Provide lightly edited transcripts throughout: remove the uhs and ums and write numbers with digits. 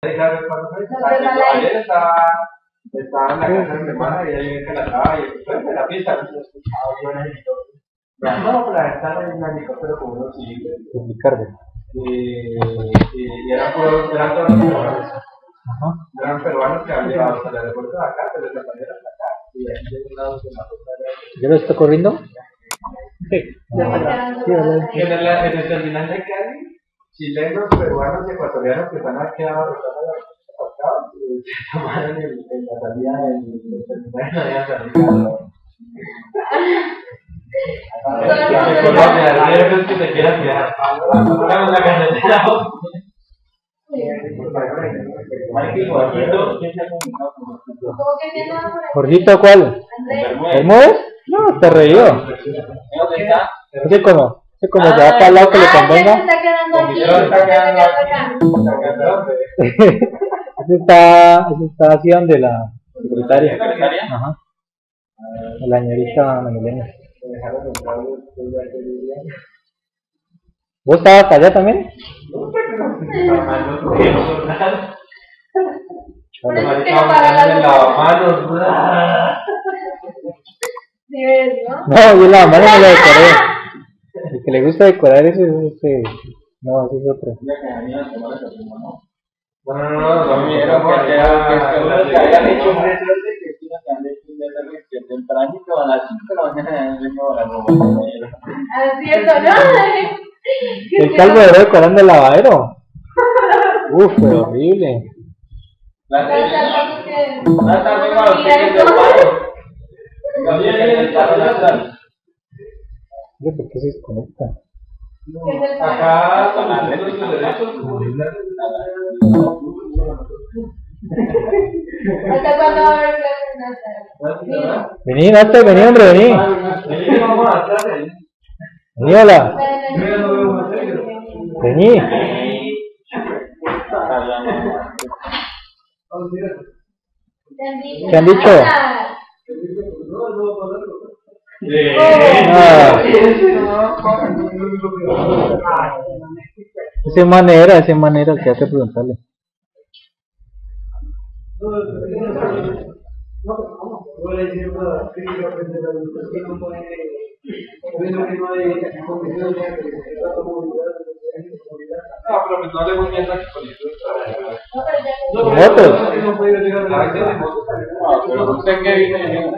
Claro, cuando ayer estaba en la casa de mi hermana y ella que la estaba y después de la fiesta no se escuchaba yo en el helicóptero. No, para estar en el helicóptero con unos civiles. Ricardo. Y eran todos peruanos. Eran peruanos que habían llegado hasta el aeropuerto de acá, pero desaparecieron hasta acá. Y ahí de un lado de la ruta de... ¿Ya lo está corriendo? Sí. En el terminal de Cali, chilenos, peruanos y ecuatorianos que están aquí abajo, se tomaron en la salida del terminal de Colombia, el que te quieras quedar. Vamos a la carretera. ¿Jorgito cuál? ¿Bermúdez? No, está reído. ¿Dónde está? ¿Ese cómo? ¿Ese como se va para el lado que le convenga? Se está quedando aquí. Ese está así donde la secretaria. Ajá. La señorita Manilena. ¿Vos estabas allá también? No, yo la mano no la decoré. El que le gusta decorar eso es ese. No, ese es otro. No, Era porque habían hecho un resorte que han hecho un desarrollo que tempranito a las 5 de la mañana Así es, ¿no? El calvo de decorando el lavadero. Uf, fue horrible. ¿Por qué se desconecta? acá con los derechos. ¿Hasta cuándo va a haber clases? Vení, Nate, vení, hombre, vení. Vamos a clase. Vení, hola. Vení. ¿Qué han dicho? Esa manera que hace preguntarle. Pero no le voy a dar ¿Motos? usted qué viene.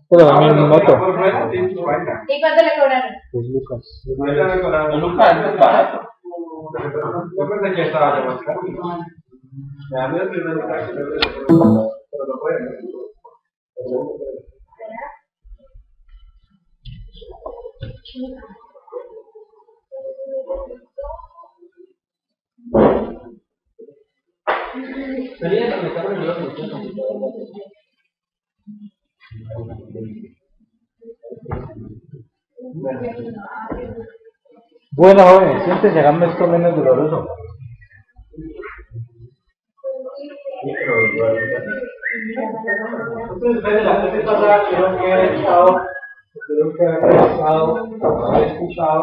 Pero mi moto. ¿Y cuánto le cobraron? Pues Lucas. Lucas, barato. Yo pensé que estaba de más caro. Me da miedo primero pero no puede. Bueno, jóvenes, siéntense, háganme esto menos doloroso. Entonces, desde la clase pasada, creo que haber escuchado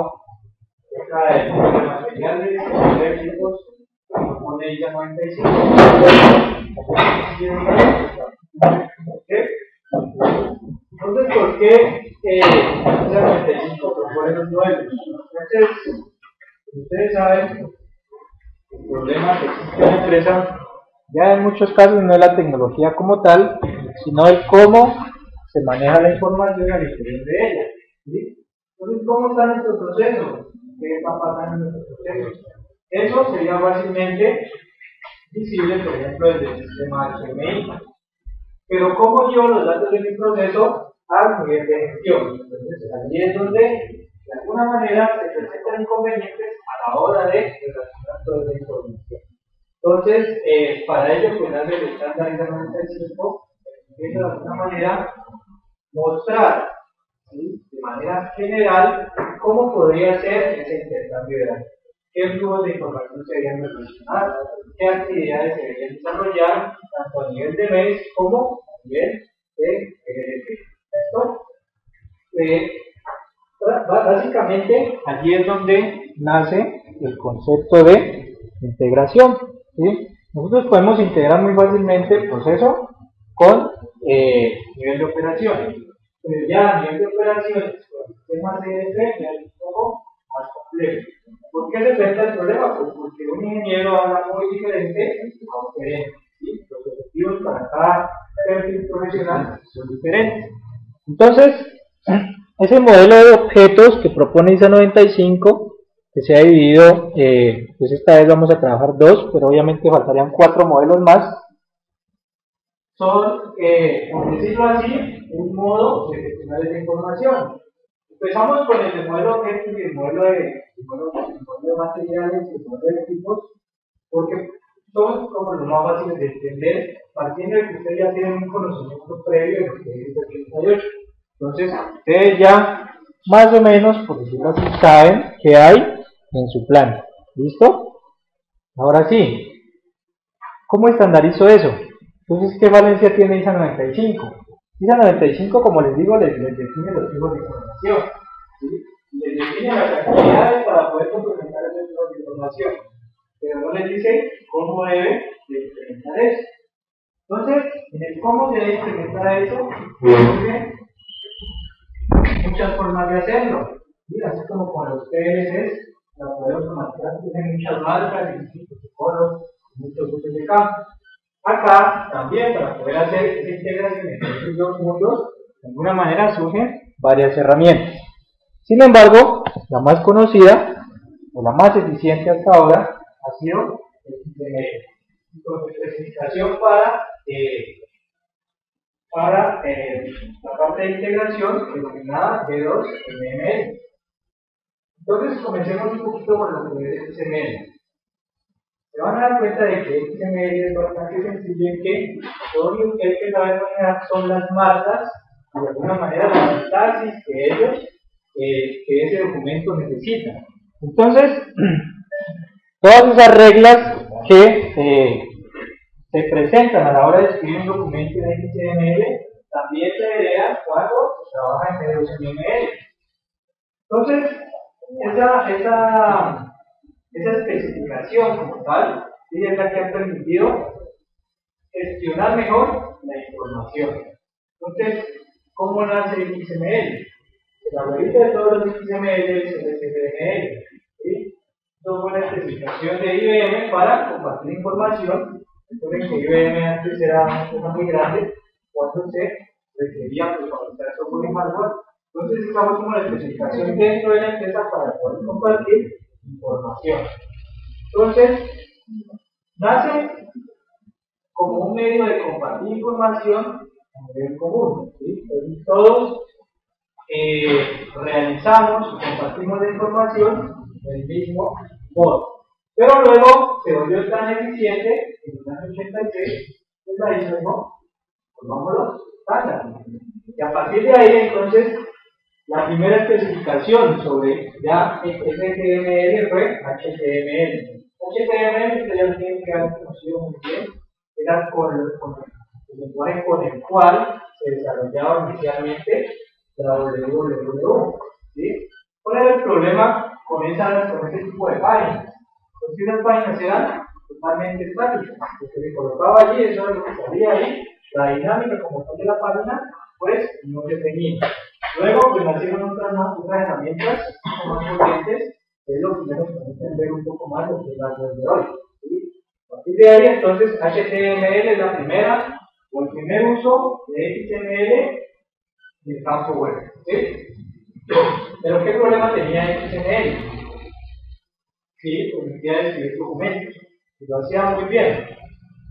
acerca de materiales, eléctricos, con ella 95. Entonces, ¿por qué esa 95 propone los 9? Entonces, ustedes saben, el problema que existe en la empresa Ya en muchos casos no es la tecnología como tal, sino el cómo se maneja la información al interior de ella. ¿Sí? Entonces, ¿cómo está nuestro proceso? ¿Qué va a pasar en nuestro proceso? Eso sería fácilmente visible, por ejemplo, desde el sistema HMI. Pero ¿cómo llevo los datos de mi proceso al nivel de gestión? Entonces, allí es donde, de alguna manera, se presentan inconvenientes a la hora de relacionar toda la información. Entonces, para ello, pues hace el estándar ISO 95, empieza de alguna manera mostrar, ¿sí?, de manera general cómo podría ser ese intercambio de datos, qué flujos de información se debían relacionar, qué actividades se debían desarrollar, tanto a nivel de MES como a nivel de esto. Básicamente, allí es donde nace el concepto de integración. ¿Sí? nosotros podemos integrar muy fácilmente el proceso con nivel de operaciones. Pero ya a nivel de operaciones, con el sistema CDF ya es un poco más complejo. ¿Por qué se presenta el problema? Pues porque un ingeniero habla muy diferente a un gerente. ¿Sí? Los objetivos para cada perfil profesional son diferentes. Entonces, ese modelo de objetos que propone ISA 95, que se ha dividido, pues esta vez vamos a trabajar 2, pero obviamente faltarían 4 modelos más, son, por decirlo así, un modo de gestionar esa información. Empezamos con el modelo de objetos y el modelo de materiales y el modelo de equipos, porque son como los más fáciles de entender, partiendo de que ustedes ya tienen un conocimiento previo de lo que es el 88. Entonces, ustedes ya más o menos, por decirlo así, saben qué hay en su plan. ¿Listo? Ahora sí, ¿cómo estandarizo eso? Entonces, ¿qué valencia tiene ISA 95? ISA 95, como les digo, les define los tipos de información. ¿Sí? Les define las actividades para poder complementar esos tipos de información, pero no les dice cómo debe de implementar eso. Entonces, en el cómo se debe implementar eso, surgen muchas formas de hacerlo. ¿Sí? Así como con los PLCs, para poder automatizar, tienen muchas marcas, distintos protocolos, muchos usos de campo. Acá también, para poder hacer esa integración entre estos dos mundos, de alguna manera surgen varias herramientas. Sin embargo, la más conocida o la más eficiente hasta ahora ha sido el XML, con su especificación para la parte de integración denominada D2ML. Entonces, comencemos un poquito con lo que es XML. Se van a dar cuenta de que XML es bastante sencillo en que todo lo que hay que saber manejar son las marcas y de alguna manera la sintaxis que ese documento necesita. Entonces, todas esas reglas que se presentan a la hora de escribir un documento en XML también se heredan cuando se trabaja en D2ML. Entonces, esa especificación como tal es la que ha permitido gestionar mejor la información. Entonces, ¿cómo nace el XML? La abuelita de todos los XML es el SDML. ¿Sí? Esto fue una especificación de IBM para compartir información. Recuerden que IBM antes era una cosa muy grande cuando se requería fabricar software y hardware. Entonces, estamos como la especificación dentro de la empresa para poder compartir información. Entonces, nace como un medio de compartir información a nivel común. ¿Sí? Entonces, todos realizamos o compartimos la información del mismo modo. Pero luego se volvió tan eficiente en el año 86 que la hizo, ¿no? Volvámoslo estándar. Y a partir de ahí, entonces, la primera especificación sobre ya XML fue HTML. HTML, ustedes ya lo tienen que haber conocido muy bien, era el lenguaje con el cual se desarrollaba inicialmente la www. ¿Sí? ¿Cuál era el problema con ese tipo de páginas? Pues que esas páginas eran totalmente estáticas. Lo que se colocaba allí, eso es lo que salía ahí, la dinámica como tal de la página, pues no se tenía. Luego, pues nacieron otras herramientas más potentes, que es lo que nos permiten ver un poco más lo que es la web de hoy. ¿Sí? A partir de ahí, entonces, HTML es la primera, o el primer uso de XML del campo web. ¿Sí? Pero, ¿qué problema tenía XML? Sí, permitía escribir documentos, y lo hacía muy bien,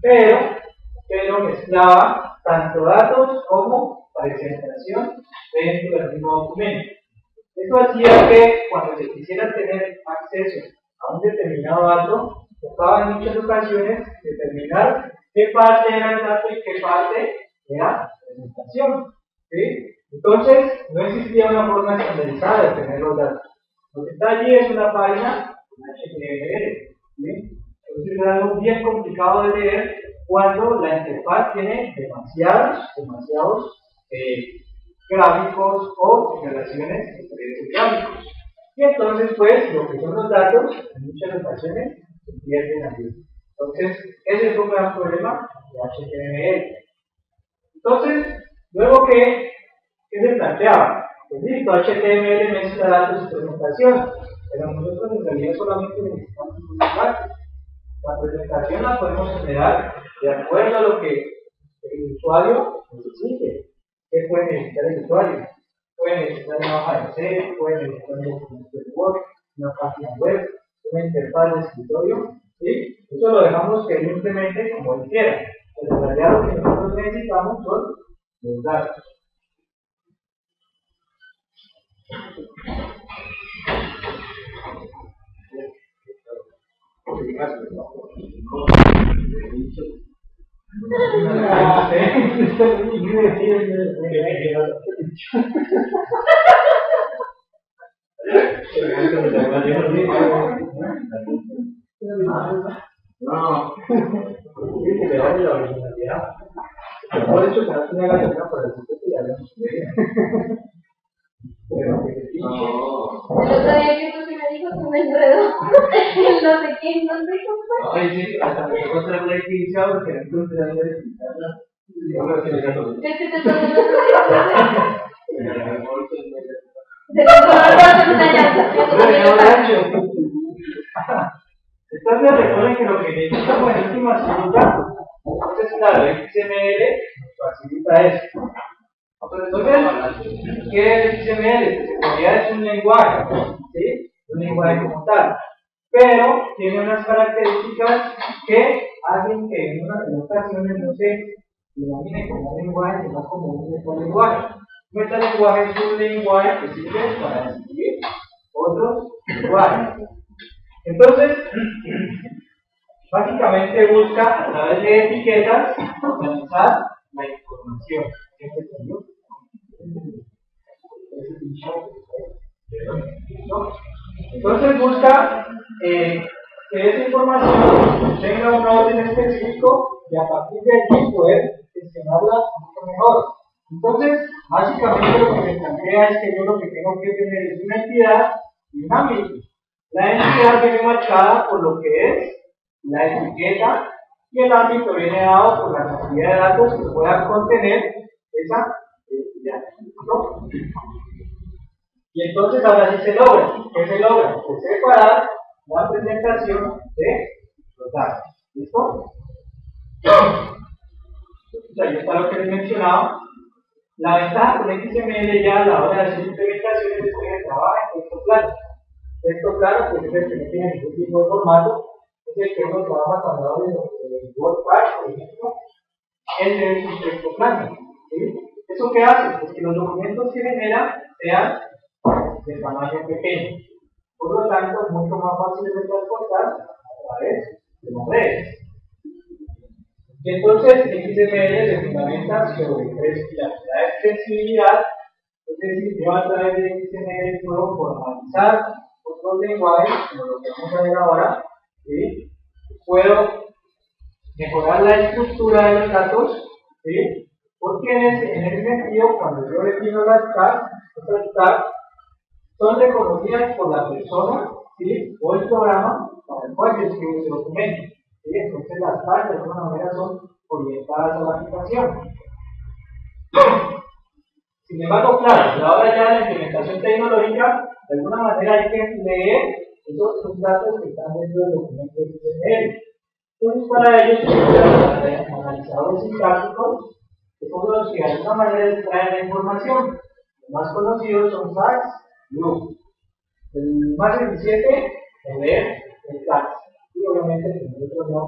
pero mezclaba tanto datos como presentación dentro del mismo documento. Esto hacía que cuando se quisiera tener acceso a un determinado dato, tocaba en muchas ocasiones determinar qué parte era el dato y qué parte era presentación. ¿Sí? Entonces, no existía una forma estandarizada de tener los datos. Lo que está allí es una página HTML. ¿Sí? Entonces es algo bien complicado de leer cuando la interfaz tiene demasiados gráficos o relaciones entre esos gráficos. Y entonces, pues, lo que son los datos, en muchas ocasiones se pierden allí. Entonces, ese es un gran problema de HTML. Entonces, luego ¿qué se planteaba? Pues listo, HTML mezcla datos y presentación, pero nosotros en realidad solamente necesitamos un datos. La presentación la podemos generar de acuerdo a lo que el usuario necesite. ¿Qué puede necesitar el usuario? Puede necesitar una hoja de Excel, puede necesitar un documento de Word, una página web, una interfaz de escritorio, ¿sí? Eso lo dejamos que él implemente como él quiera. Pero en realidad lo que nosotros necesitamos son los datos. No, sí, que le vale la originalidad. Por eso que no tiene la letra para decir que ya lo pero que se pinche. El otro día que tú me dijo que me enredó. No sé qué, no sé cómo. Ay, sí, hasta me encontré la definición porque no encontré la definición. Es que te tomo de entonces recuerden que lo que necesitamos en última es un dato. Entonces, claro, XML nos facilita eso. Entonces, ¿qué es XML? Pues en realidad es un lenguaje, ¿sí? Un lenguaje como tal. Pero tiene unas características que hacen que en ocasiones no se denomine como un lenguaje, sino como un metalenguaje. Un metalenguaje es un lenguaje que sirve para describir otros lenguajes. Entonces, básicamente busca a través de etiquetas organizar la información. Entonces busca que esa información tenga un orden específico y a partir de allí poder gestionarla mucho mejor. Entonces, básicamente lo que se plantea es que yo lo que tengo que tener es una entidad y un ámbito. La entidad viene marcada por lo que es la etiqueta y el ámbito viene dado por la cantidad de datos que pueda contener esa entidad. ¿No? Y entonces ahora sí se logra. ¿Qué se logra? Pues separar la presentación de los datos. ¿Listo? Entonces ahí está lo que les mencionaba. La ventaja con XML ya a la hora de hacer implementaciones es que trabaja en texto claro. Texto claro, pues es el que no tiene ningún tipo de formato, es el que uno trabaja cuando habla de WordPad, por ejemplo. Ese es un texto plano. ¿Sí? ¿Eso qué hace? Pues que los documentos que genera sean de tamaño pequeño. Por lo tanto, es mucho más fácil de transportar a través de las redes. Y entonces, XML se fundamenta sobre tres pilares. La extensibilidad, es decir, yo a través de XML puedo formalizar otros lenguajes, como lo que vamos a ver ahora, ¿sí? Puedo mejorar la estructura de los datos, ¿sí? Porque en ese sentido, cuando yo defino las tags, estas tags son reconocidas por la persona, ¿sí? O el programa para el cual yo escribo ese documento. ¿Sí? Entonces las tags de alguna manera son orientadas a la aplicación. Sin embargo, claro, a la hora ya de la implementación tecnológica, de alguna manera hay que leer esos datos que están dentro del documento de XML. Entonces, para ello se utilizan analizadores sintácticos, que son los que de alguna manera extraen la información. Los más conocidos son SAS y LOOP. El más eficiente es leer el SAS. Y obviamente nosotros no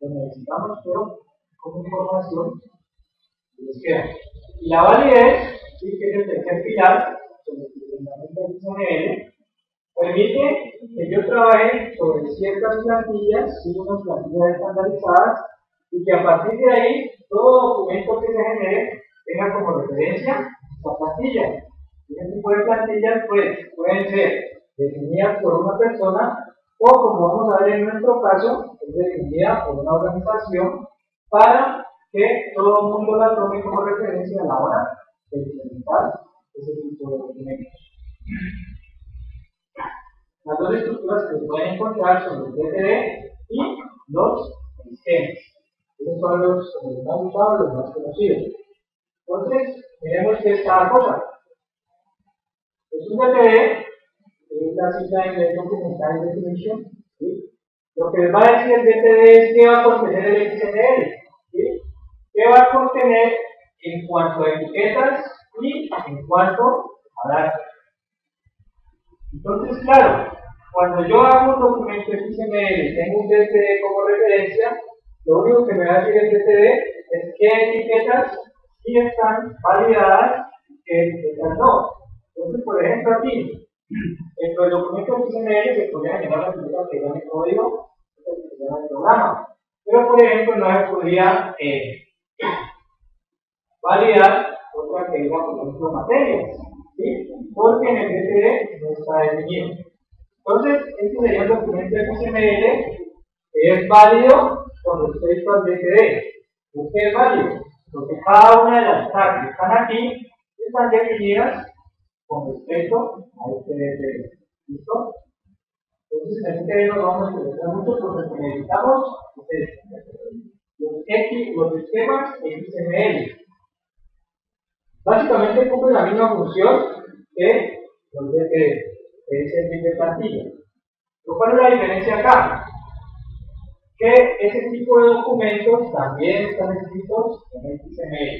lo necesitamos, pero como información les queda. Y la validez, ¿sí? Que es el tercer pilar sobre el fundamento del XML, permite que yo trabaje sobre ciertas plantillas, ¿sí? Unas plantillas estandarizadas, y que a partir de ahí todo documento que se genere tenga como referencia esta plantilla. Este tipo de plantillas pues, pueden ser definidas por una persona o, como vamos a ver en nuestro caso, es definida por una organización para que todo el mundo la tome como referencia a la hora de implementar ese tipo de documentos. Las dos estructuras que se pueden encontrar son los DTD y los esquemas. Esos son los más usados, los más conocidos. Entonces, miremos qué es cada cosa. Es un DTD, es la sigla en inglés Documental Definition. ¿Sí? Lo que les va a decir el DTD es qué va a contener el XML. ¿Sí? ¿Qué va a contener en cuanto a etiquetas y en cuanto a datos? Entonces, claro, cuando yo hago un documento XML y tengo un DTD como referencia, lo único que me va a decir el DTD es qué etiquetas sí están validadas y qué etiquetas no. Entonces, por ejemplo, aquí, dentro del documento XML se podría generar la etiqueta que llama el código, que llama el programa. Pero, por ejemplo, no se podría validar otra que diga, por ejemplo, materias, ¿sí? Porque en el DTD no está definido. Entonces, este sería un documento XML que es válido con respecto al DTD. ¿Por qué es válido? Porque cada una de las tags que están aquí están definidas con respecto a este DTD. ¿Listo? Entonces, en este DTD nos vamos a interesar mucho porque lo que necesitamos es los esquemas XML. Básicamente cumple la misma función que los DTD, que es el de plantilla. ¿Cuál es la diferencia acá? Que ese tipo de documentos también están escritos en XML.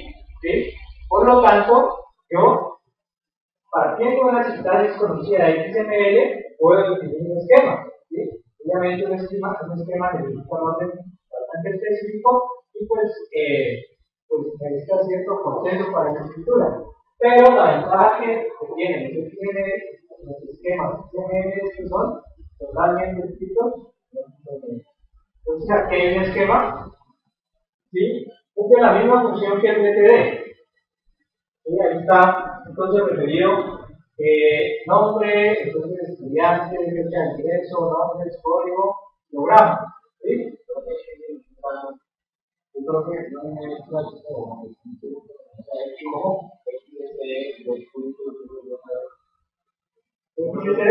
¿Sí? Por lo tanto, yo, partiendo de una cita desconocida de XML, puedo definir un esquema. ¿Sí? Obviamente un esquema necesita un orden bastante específico y pues necesita cierto proceso para la escritura. Pero la ventaja que tienen los esquemas XML que son totalmente escritos en XML. Entonces aquí hay un esquema, ¿sí? Cumple la misma función que el DTD. ¿Sí? Ahí está, entonces referido nombre, entonces estudiante, fecha de ingreso, nombre, código, programa. ¿Sí? Yo creo que no es clásico, ¿cómo? XSD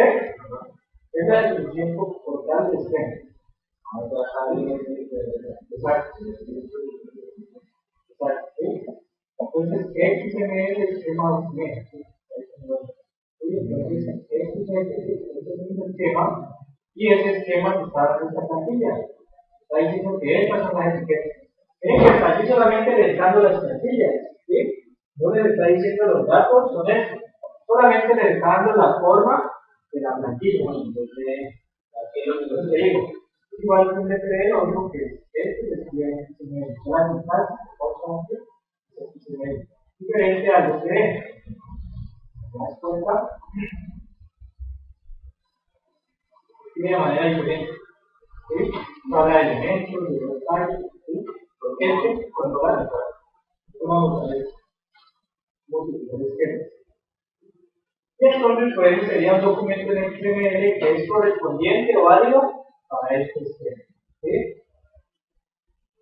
es la definición portal de esquema. Exacto. Exacto. ¿Sí? Entonces, XML es esquema de esquema. Entonces, XML es un esquema y ese esquema que está en esta plantilla. Está diciendo que estas son las etiquetas. Miren que está aquí solamente dedicando las plantillas. ¿Sí? No les está diciendo los datos, son estos. Solamente les está dando la forma de la plantilla. Entonces, te digo. Igual que un DTD, lo único que es la mitad, diferente al DTD. ¿Te das cuenta? Tiene de manera diferente. ¿Sí? Habla de elementos, de detalles, ¿sí? Porque cuando va a entrar, vamos a ver múltiples esquemas. Y entonces, pues, sería un documento en XML que es correspondiente o válido para este esquema. ¿Sí?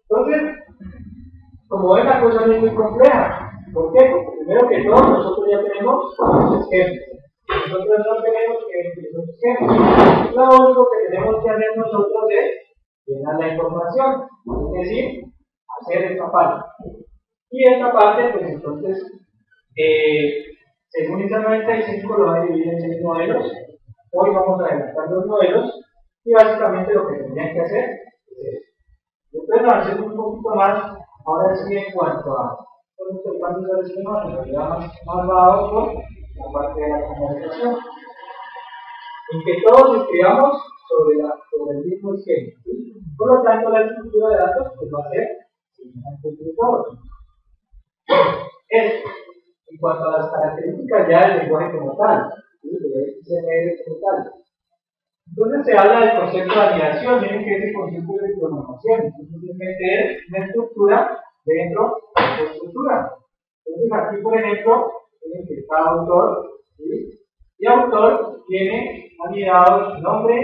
Entonces, como ven, la cosa no es muy compleja. ¿Por qué? Porque primero que todo, nosotros ya tenemos los esquemas. Nosotros no tenemos que definir los esquemas. Lo único que tenemos que hacer nosotros es llenar la información, es decir, hacer esta parte. Y esta parte, pues entonces, según ISA 95 lo va a dividir en 6 modelos. Hoy vamos a adelantar los modelos y básicamente lo que tendrían que hacer es eso. Después avancemos un poquito más, ahora sí en cuanto a el cambio del esquema, en realidad más dado por la parte de la comunicación. En que todos escribamos sobre el mismo esquema. ¿Sí? Por lo tanto, la estructura de datos pues, va a ser semejante entre todos. Esto, en cuanto a las características ya del lenguaje como tal, ¿sí? De XML como tal. Entonces se habla del concepto de anidación, miren que ese concepto de programación, entonces es meter una estructura dentro de la estructura. Entonces aquí, por ejemplo, tienen que cada autor, ¿sí? Y autor tiene anidados nombre,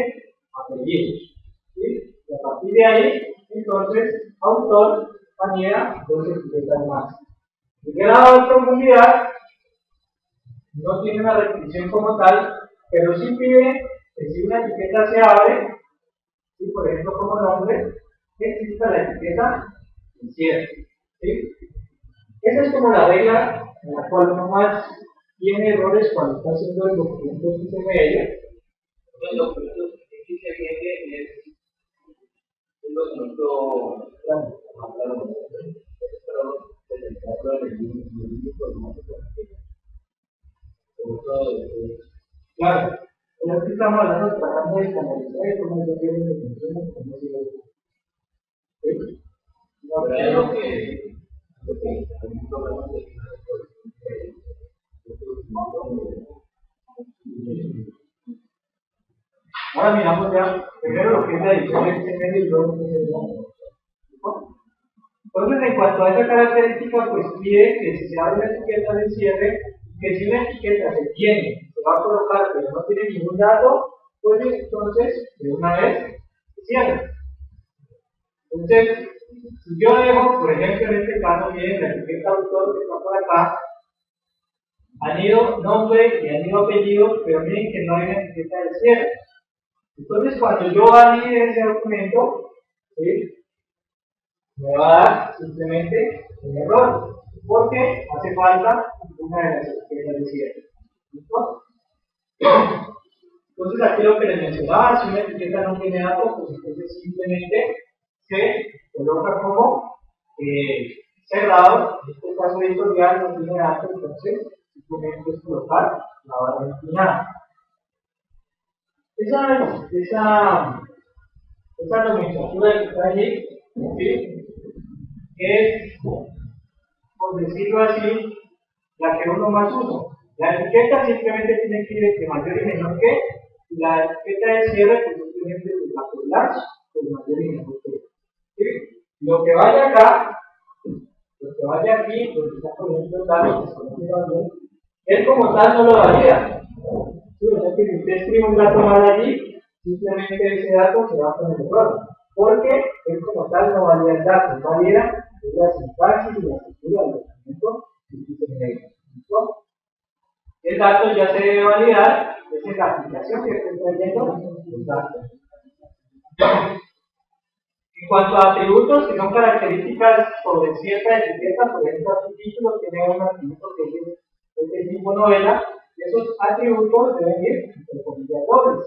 apellidos, ¿sí? Y a partir de ahí, entonces, autor anida dos etiquetas más. El grado de profundidad no tiene una restricción como tal, pero sí pide que si una etiqueta se abre, ¿sí? Por ejemplo como nombre, exista la etiqueta en cierre. ¿Sí? Esa es como la regla en la cual uno más tiene errores cuando está haciendo el documento XML. El documento XML es un documento claro, pero aquí estamos hablando tratando de canalizar y cómo yo quiero que funcione, cómo se lo ¿sí? No creo que ahora miramos ya primero lo que es la edición XML y luego lo que es el entonces, en cuanto a esa característica, pues pide que si se abre una etiqueta de cierre, que si una etiqueta se tiene, se va a colocar, pero no tiene ningún dato, pues entonces, de una vez, se cierra. Entonces, si yo dejo, por ejemplo, en este caso, miren, la etiqueta autor que está por acá, han ido nombre y han ido apellido, pero miren que no hay una etiqueta de cierre. Entonces, cuando yo valide ese documento, ¿sí?, me va a dar simplemente un error, porque hace falta una de las etiquetas de cierre. ¿Listo? Entonces, aquí lo que les mencionaba, si una etiqueta no tiene datos, pues entonces simplemente se coloca como cerrado. En este caso editorial no tiene datos, entonces simplemente es colocar la barra inclinada. Esa nomenclatura que está allí, ¿sí?, es, por decirlo así, la que uno más usa. La etiqueta simplemente tiene que ir de mayor y menor que, y la etiqueta de cierre pues simplemente de la por pues mayor y menor que. ¿Sí? Lo que vaya acá, lo que vaya aquí, lo que está por ejemplo tal, él como tal no lo valida. ¿Sí? O sea que si usted escribe un dato mal allí, simplemente ese dato se va con el error. Porque él como tal no valida el dato, valida la sintaxis y la estructura del documento XML. ¿Listo? El dato ya se debe validar, es la aplicación que estoy trayendo los datos. En cuanto a atributos que son características sobre cierta etiqueta, por ejemplo, su título tiene un atributo que es de tipo novela, esos atributos deben ir intercompiliatorios.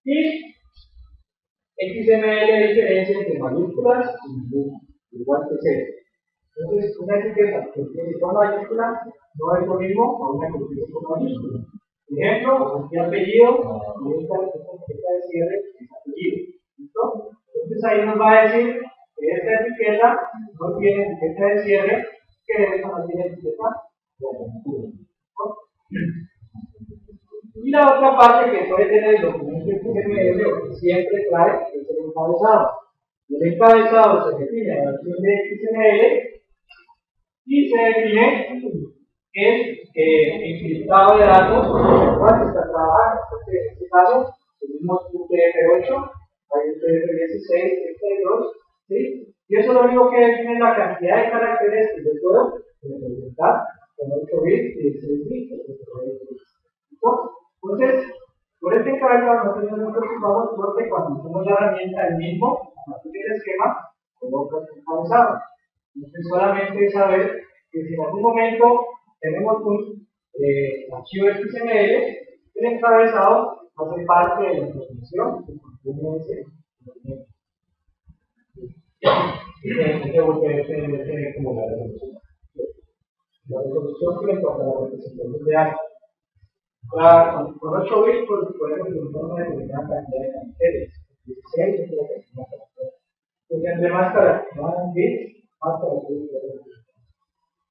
Y XML diferencia entre mayúsculas y minúsculas, igual que C. Entonces, una etiqueta que empiece con mayúscula no es lo mismo a una que empiece con mayúscula. Por ejemplo, mi apellido y esta etiqueta de cierre es apellido. ¿Listo? Entonces ahí nos va a decir que esta etiqueta no tiene etiqueta de cierre, que esta no tiene etiqueta de apertura. Y la otra parte que puede tener el documento XML o que siempre trae es el encabezado. El encabezado se define en la versión de XML y se define el encriptado de datos con el cual se está trabajando. En este caso, tenemos UTF-8, hay UTF-16, 32, ¿sí? Y eso lo único que define es la cantidad de caracteres que yo puedo representar con 8 bits y 16 bits. Entonces, por este encabezado no tenemos que preocuparnos porque cuando usamos la herramienta del mismo, a partir del esquema, coloca el encabezado. Entonces, solamente saber que si en algún momento tenemos un archivo XML, el encabezado hace parte de la información que contiene ese documento. Como la resolución que le toca a la representación de datos. Con 8 bits podemos preguntar una determinada cantidad de caracteres. 16 es la determinada cantidad. Entonces, entre más bits, más caracteres.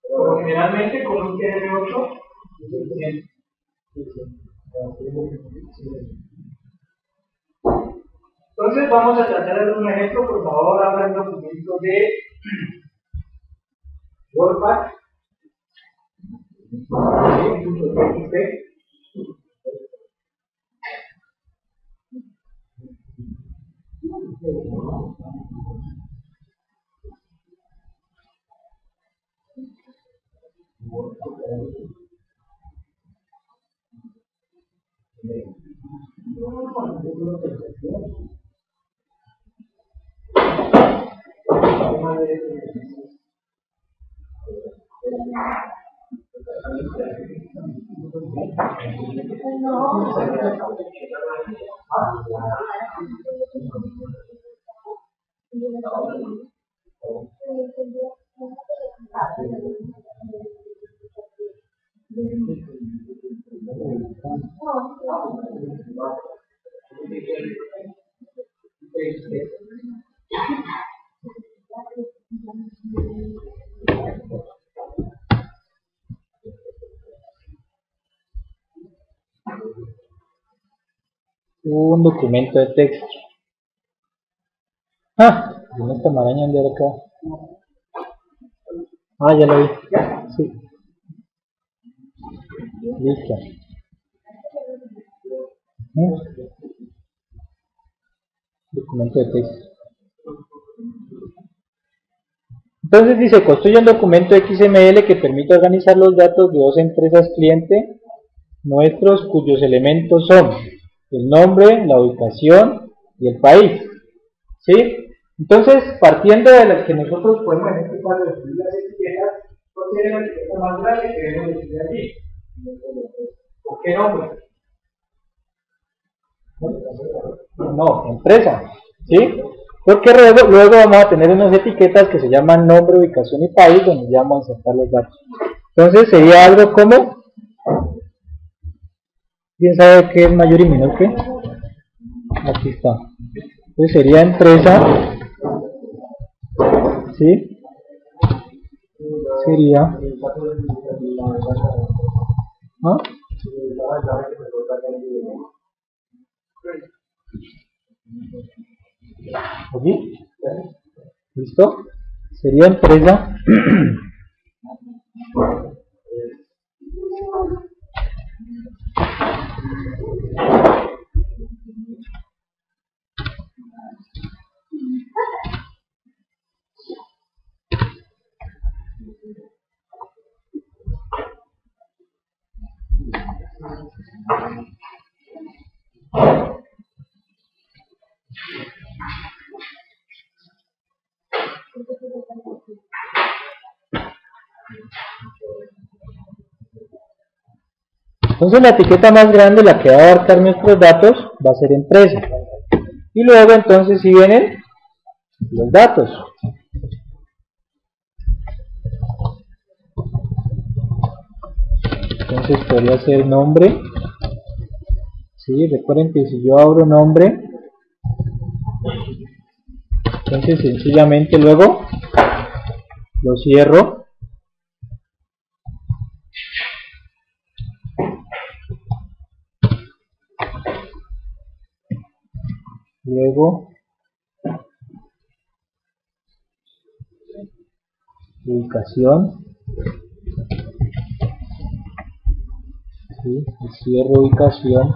Pero generalmente con un TR8 es suficiente. Entonces vamos a tratar de hacer un ejemplo. Por favor, abran el documento de WordPad. Un documento de texto. En esta maraña de acá. Ya lo vi. Sí. Listo. Documento de texto. Entonces dice, construye un documento XML que permite organizar los datos de dos empresas cliente nuestros cuyos elementos son el nombre, la ubicación y el país. ¿Sí? Entonces, partiendo de las que nosotros podemos en este caso escribir las etiquetas, ¿cuál sería la etiqueta más grande que debemos decir allí? ¿Por qué nombre? No, empresa. ¿Sí? Porque luego vamos a tener unas etiquetas que se llaman nombre, ubicación y país, donde ya vamos a insertar los datos. Entonces sería algo como, ¿quién sabe qué es mayor y menor que? Aquí está. Entonces sería empresa, ¿sí? Sería, ¿aquí? ¿Listo? Sería empresa. Entonces la etiqueta más grande, la que va a abarcar nuestros datos, va a ser empresa. Y luego entonces si vienen los datos. Entonces podría ser nombre. Sí, recuerden que si yo abro nombre, entonces sencillamente luego lo cierro. Luego ubicación, ¿sí? Cierro ubicación,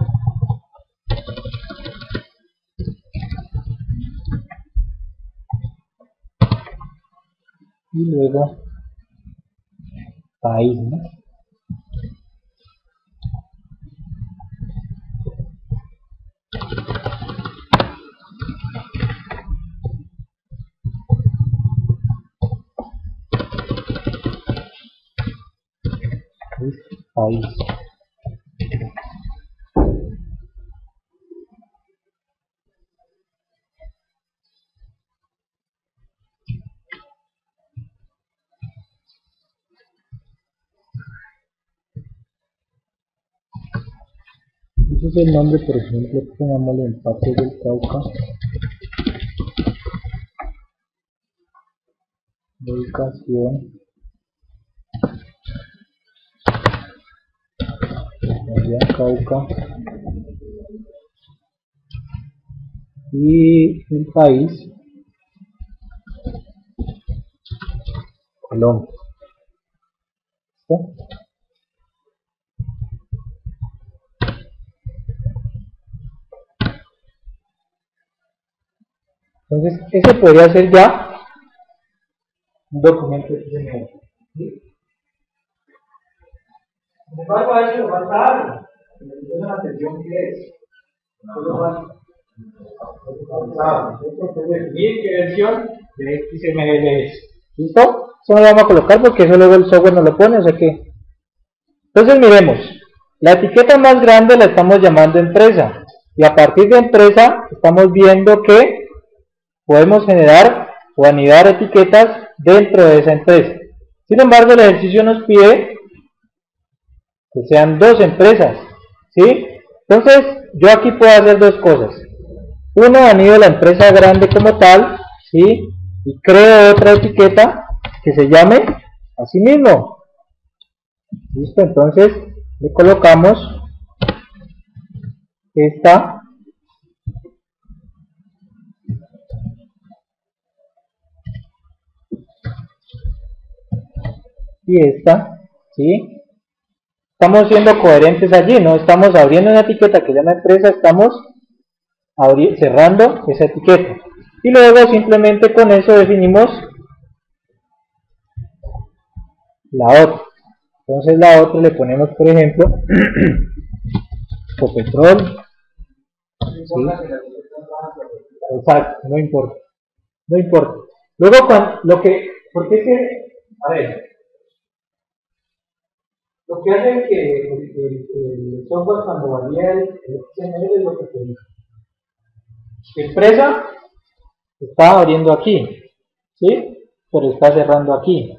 y luego país, ¿no? País. Entonces el nombre, por ejemplo, pongámosle Empate del Cauca. Ubicación. Cauca. Y el país, Colombia. ¿Listo? Entonces, ese podría ser ya un documento XML. ¿Sí? Sin embargo, a eso le falta algo. Le pusieron atención que es. Entonces, definir qué versión de XML es. ¿Listo? Eso no lo vamos a colocar porque eso luego el software no lo pone, o sea que... Entonces miremos, la etiqueta más grande la estamos llamando empresa, y a partir de empresa estamos viendo que podemos generar o anidar etiquetas dentro de esa empresa. Sin embargo, el ejercicio nos pide que sean dos empresas, ¿sí? Entonces, yo aquí puedo hacer dos cosas. Uno, anido la empresa grande como tal, ¿sí? Y creo otra etiqueta que se llame así mismo. ¿Listo? Entonces, le colocamos esta y esta, ¿sí? Estamos siendo coherentes allí, no estamos abriendo una etiqueta que llama empresa, estamos cerrando esa etiqueta. Y luego simplemente con eso definimos la otra. Entonces la otra le ponemos, por ejemplo, Copetrol. ¿Sí? Exacto, no importa. No importa. Luego, porque es que, a ver, lo que hace que el software cuando varía el XML es lo que te dice. Empresa está abriendo aquí, ¿sí? Pero está cerrando aquí.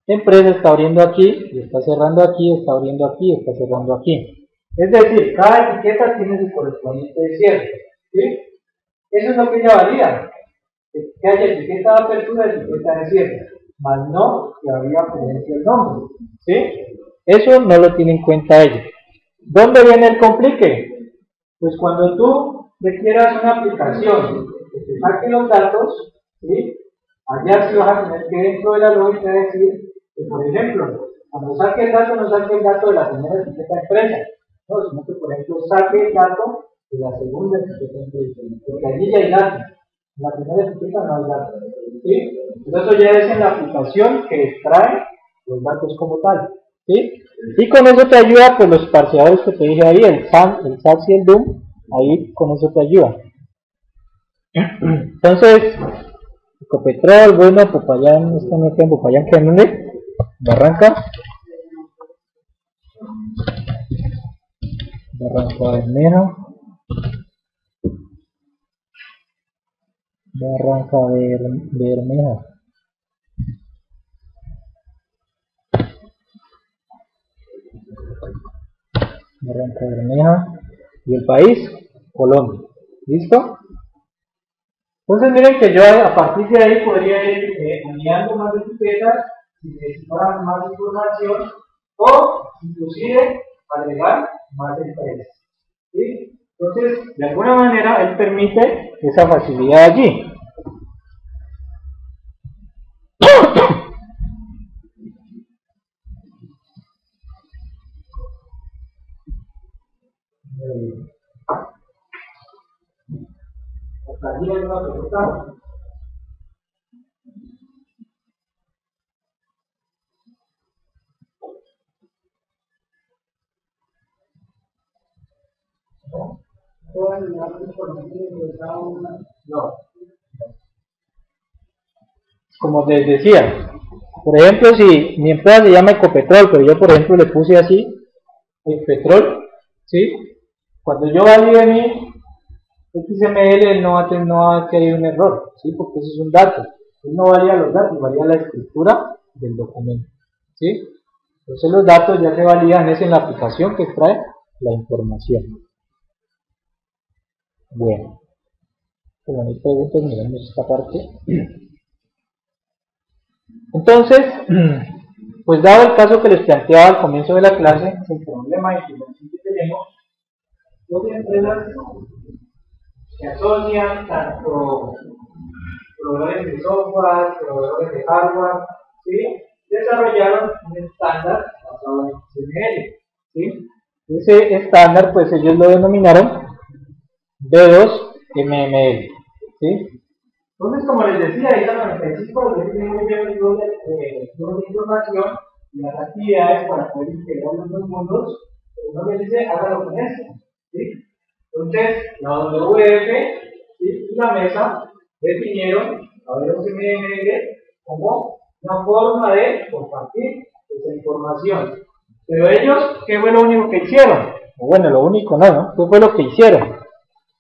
Empresa está abriendo aquí, y está cerrando aquí, está abriendo aquí, está cerrando aquí. Es decir, cada etiqueta tiene su correspondiente cierre, ¿sí? Eso es lo que ella valida. Que haya etiqueta de apertura y etiqueta de cierre, más no que habría, por ejemplo, el nombre, ¿sí? Eso no lo tiene en cuenta ella. ¿Dónde viene el complique? Pues cuando tú requieras una aplicación que te saque los datos, ¿sí? Allá sí vas a tener que dentro de la lógica decir que, por ejemplo, cuando saque el dato, no saque el dato de la primera etiqueta empresa, no, sino que, por ejemplo, saque el dato de la segunda etiqueta empresa, porque allí ya hay datos. En la primera etiqueta no hay datos, ¿sí? Entonces eso ya es en la aplicación que extrae los datos como tal, ¿sí? Y con eso te ayuda, pues los parseadores que te dije ahí, el SAS y el DOM, ahí con eso te ayuda. Entonces, Ecopetrol, bueno, Popayán, esto no queda en Popayán, ¿queda en dónde? Barranca Bermeja, Barranca Bermeja. Barranca Bermeja y el país, Colombia. ¿Listo? Entonces miren que yo a partir de ahí podría ir añadiendo más etiquetas si necesitaran más información o inclusive agregar más empresas, ¿sí? Entonces, de alguna manera él permite esa facilidad allí. Hasta allí alguna pregunta. No. Como les decía, por ejemplo, si mi empresa se llama Ecopetrol, pero yo por ejemplo le puse así, Ecopetrol, ¿sí? Cuando yo valide mi XML no va a tener un error, ¿sí? Porque eso es un dato. Él no valía los datos, valía la escritura del documento, ¿sí? Entonces los datos ya se validan es en la aplicación que extrae la información. Bueno, como no hay preguntas, miramos esta parte. Entonces, pues dado el caso que les planteaba al comienzo de la clase, el problema de información que tenemos, dos empresas que asocian tanto proveedores de software, proveedores de hardware, ¿sí? Desarrollaron un estándar basado en XML, ¿sí? Ese estándar, pues ellos lo denominaron B2MML, ¿sí? Entonces, como les decía, ISO 95 define muy bien el nivel de información y las actividades para poder integrar los dos mundos, pero no les dice hágalo con esto, ¿sí? Entonces, la WF, ¿sí? Y la mesa definieron a BOSML como una forma de compartir esa información. Pero ellos, ¿qué fue lo único que hicieron? O bueno, lo único no, ¿qué fue lo que hicieron?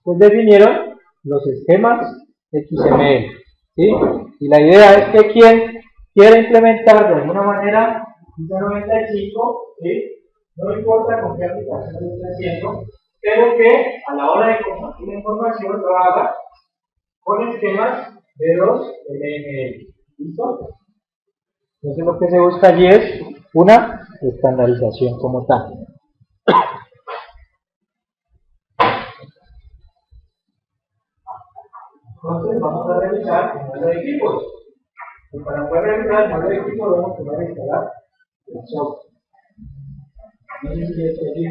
Pues definieron los esquemas XML, ¿sí? Y la idea es que quien quiera implementar de alguna manera ISO 95, ¿sí? No importa con qué aplicación lo esté haciendo, pero que a la hora de compartir la información lo haga con esquemas de los MML. ¿Listo? Entonces lo que se busca allí es una estandarización como tal. Entonces vamos a revisar el modelo de equipos. Y para poder revisar el modelo de equipos vamos a poder instalar el software. No sé si es aquí.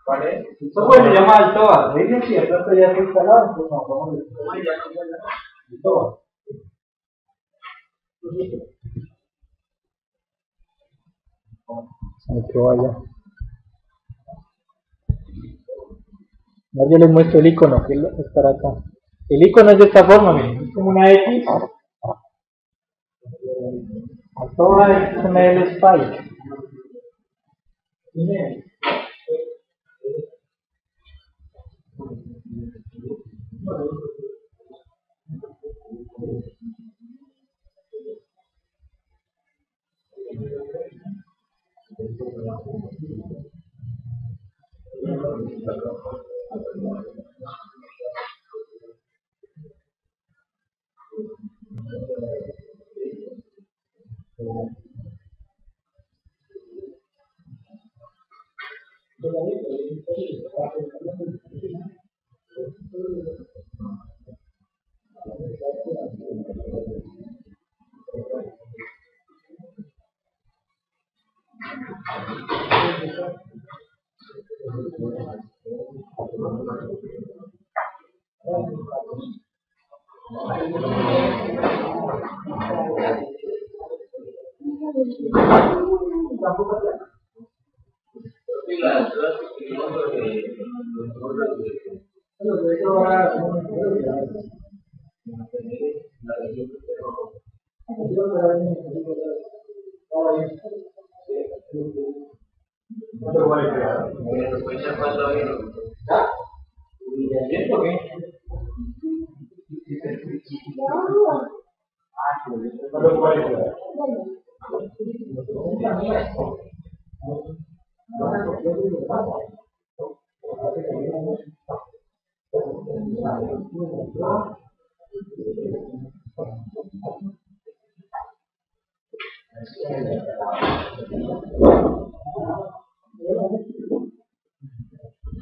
¿Vale? El software se llama Altoa. Le dicen si el software ya está instalado, entonces no, vamos a ver. Altoa. Se me quedó allá. Ahora yo les muestro el icono, que estará acá. El icono es de esta forma, miren, es como una X. Altoa XML Spike. Miren.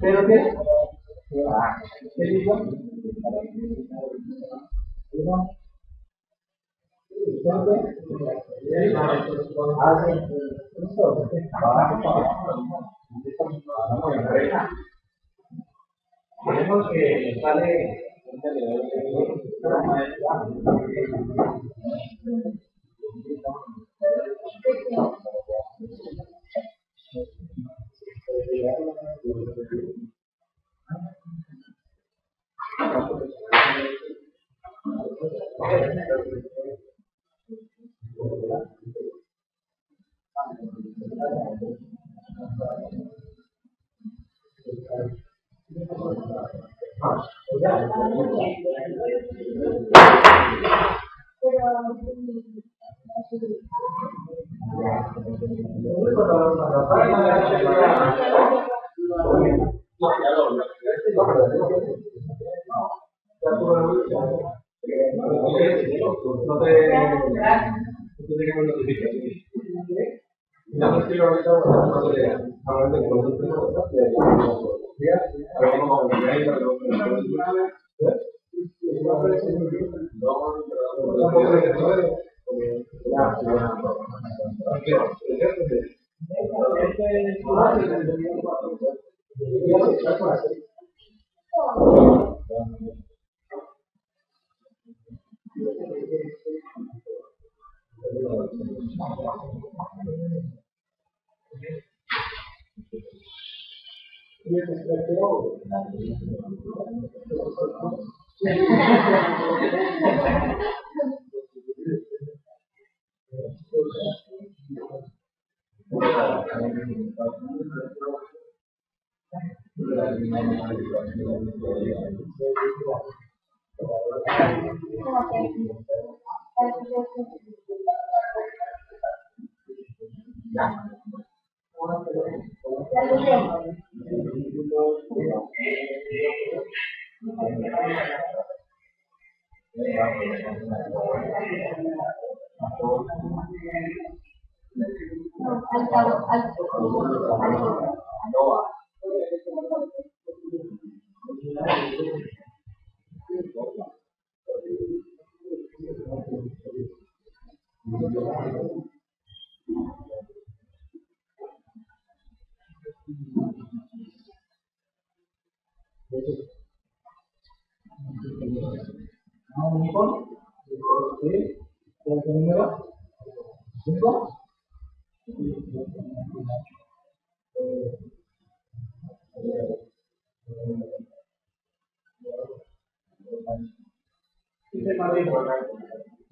¿Pero qué? ¿Qué digo? Tenemos que sale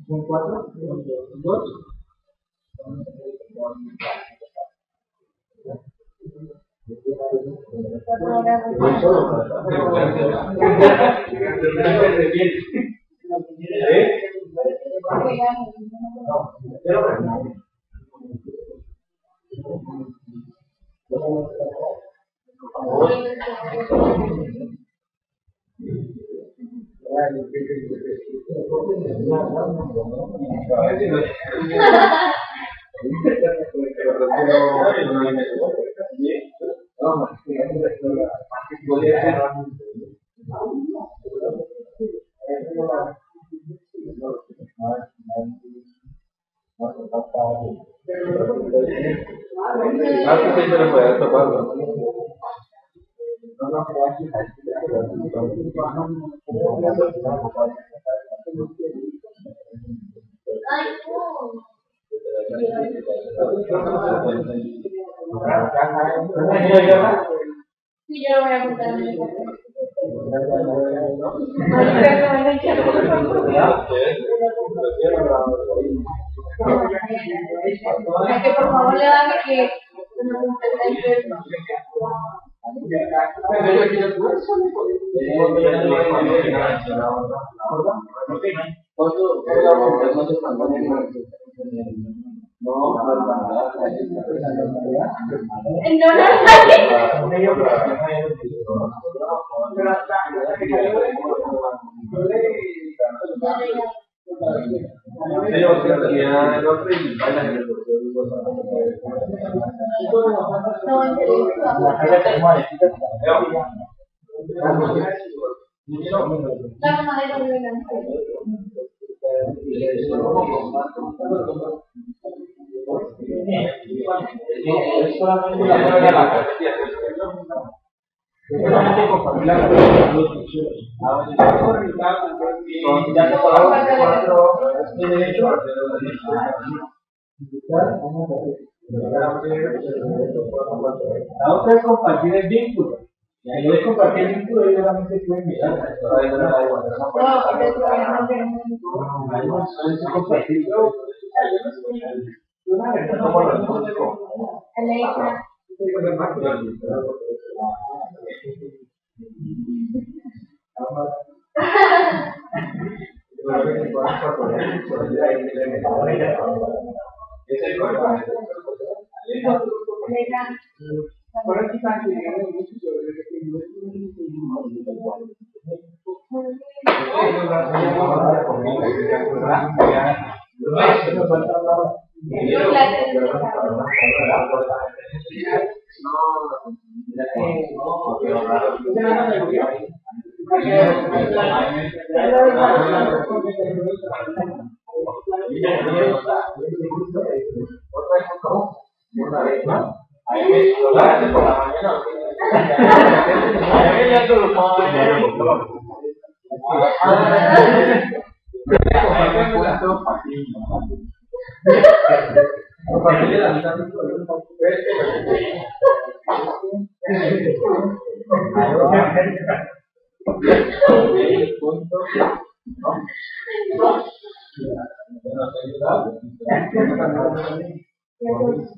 Son 4, 2. Sí, yo lo voy a apuntar en mi papel. Es que por favor le dan que no La otra es compartir el vínculo. Y ahí es compartir el vínculo y solamente pueden mirar.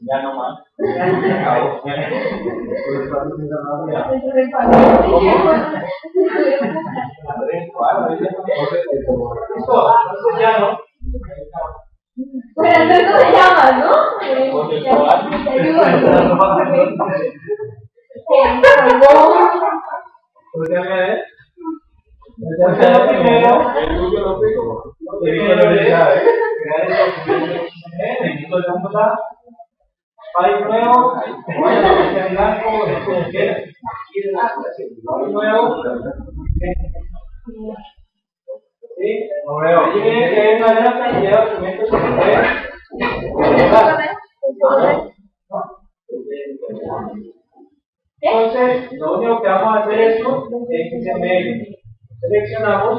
Ya no más. Entonces ya no. Pero entonces no se llama, ¿no? Hay nuevo, blanco, como quieras. Hay nuevo. Sí, no veo. Tiene que haber una gran cantidad de documentos que se pueden usar. Entonces, lo único que vamos a hacer es XML. Seleccionamos.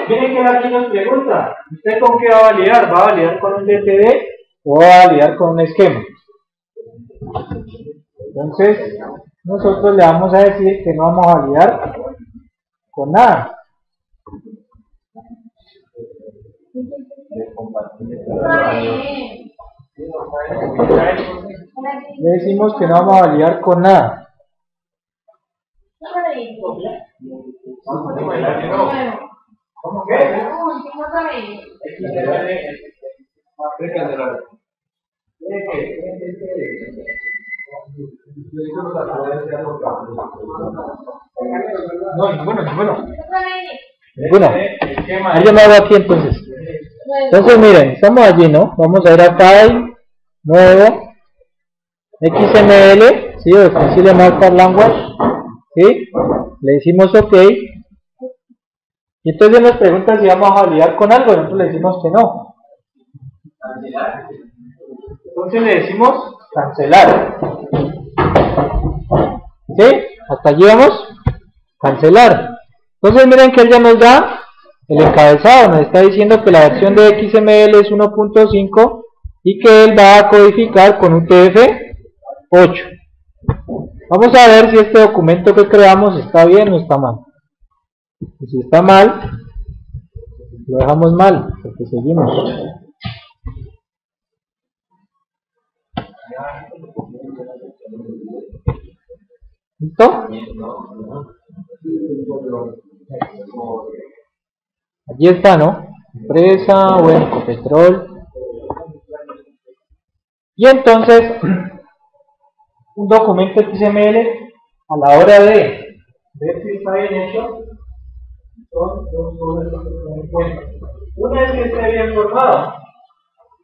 Miren que aquí nos pregunta, ¿usted con qué va a validar? ¿Va a validar con un DTD o va a validar con un esquema? Entonces, nosotros le vamos a decir que no vamos a validar con nada. Le decimos que no vamos a validar con nada. ¿Cómo que? No, ninguno. Yo me hago aquí entonces. Entonces miren, estamos allí, ¿no? Vamos a ir a File, Nuevo, XML, ¿sí? O Stencil Master Language, ¿sí? Le decimos OK. Y entonces nos pregunta si vamos a validar con algo, nosotros le decimos que no. Entonces le decimos cancelar. ¿Sí? Hasta allí vamos. Cancelar. Entonces miren que él ya nos da el encabezado, nos está diciendo que la versión de XML es 1.5 y que él va a codificar con UTF-8. Vamos a ver si este documento que creamos está bien o está mal. Y si está mal, lo dejamos mal, porque seguimos. ¿Listo? Allí está, ¿no? Empresa, bueno, Ecopetrol. Y entonces, un documento XML, a la hora de ver si está bien hecho, son dos cosas que tener en cuenta. Una es que esté bien formado.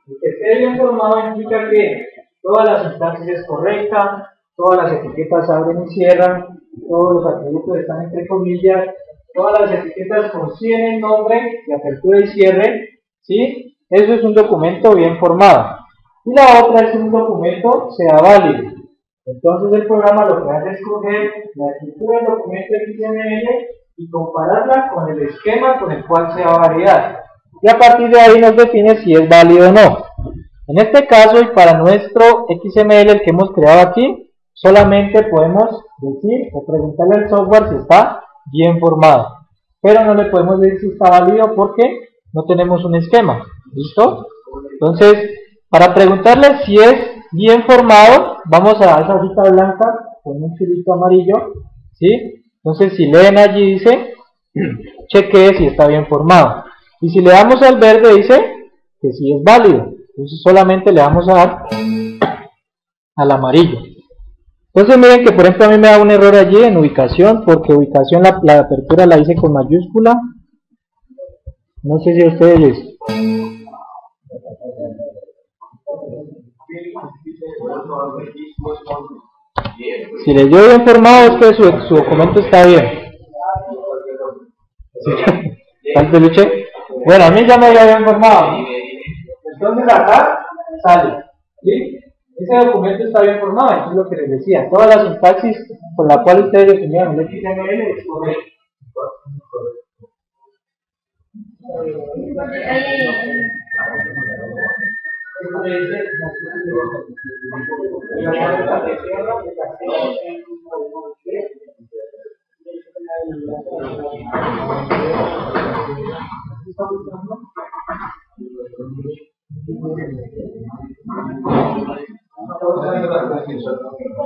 El que esté bien formado implica que todas las sintaxis es correcta, todas las etiquetas abren y cierran, todos los atributos están entre comillas, todas las etiquetas contienen nombre de apertura y cierre, ¿sí? Eso es un documento bien formado. Y la otra es que un documento sea válido. Entonces el programa lo que hace es coger la estructura del documento XML y compararla con el esquema con el cual se va a validar. Y a partir de ahí nos define si es válido o no. En este caso, y para nuestro XML, el que hemos creado aquí, solamente podemos decir o preguntarle al software si está bien formado. Pero no le podemos decir si está válido porque no tenemos un esquema. ¿Listo? Entonces, para preguntarle si es bien formado, vamos a esa hojita blanca con un filito amarillo, ¿sí? Entonces, si leen allí dice, chequee si está bien formado. Y si le damos al verde dice que sí es válido. Entonces solamente le vamos a dar al amarillo. Entonces miren que por ejemplo a mí me da un error allí en ubicación, porque ubicación la apertura la hice con mayúscula. No sé si a ustedes les... Si les dio bien formado es que su documento está bien. ¿Tal peluche? Bueno, a mí ya me había bien formado. Entonces acá sale, ¿sí? Ese documento está bien formado, eso es lo que les decía. Toda la sintaxis con la cual ustedes definieron el XML es correcta.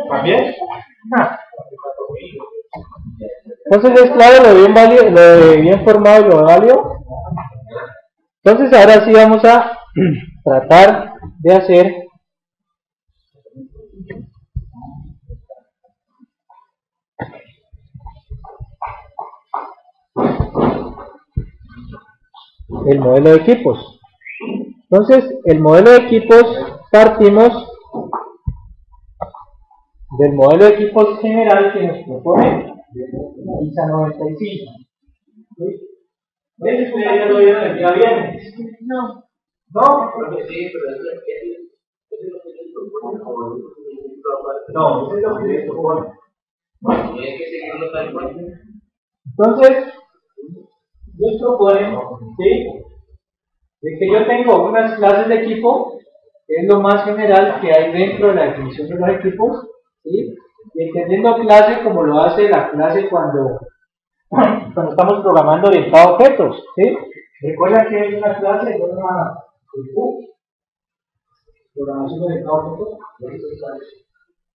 ¿También? Entonces es claro lo bien válido, lo de bien formado y lo válido. Entonces ahora sí vamos a tratar de hacer el modelo de equipos. Entonces el modelo de equipos, partimos del modelo de equipos general que nos propone ISA 95. ¿Sí? ¿Ves? Ustedes ya lo vieron el día viernes. No. ¿No? Sí, pero es lo que les propone como No, eso es lo que les propone. tiene que seguirlo tal cual. Entonces, les propone, ¿sí?, de que yo tengo unas clases de equipo, que es lo más general que hay dentro de la definición de los equipos, ¿sí? Y entendiendo clase como lo hace la clase cuando estamos programando orientado a objetos, ¿sí? Recuerda que hay una clase de una programación orientada a objetos.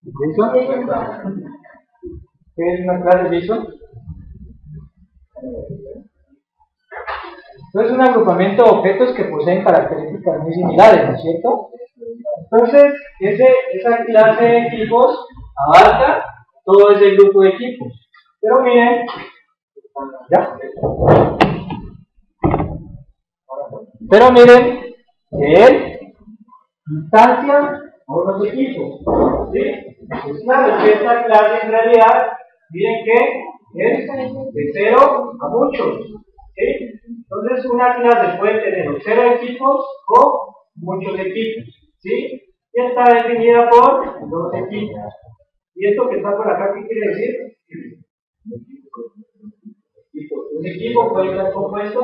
¿JSON? ¿Qué es una clase JSON? Entonces, es un agrupamiento de objetos que poseen características muy similares, ¿no es cierto? Entonces, esa clase de equipos abarca todo ese grupo de equipos. Pero miren, ¿ya? Pero miren que él instancia a unos equipos, ¿sí? Pues claro, que esta clase en realidad, miren que es de 0 a muchos, ¿sí? Entonces una clase puede tener 0 equipos o muchos equipos, ¿sí? Y está definida por 2 equipos. ¿Y esto que está por acá qué quiere decir? Un equipo puede estar compuesto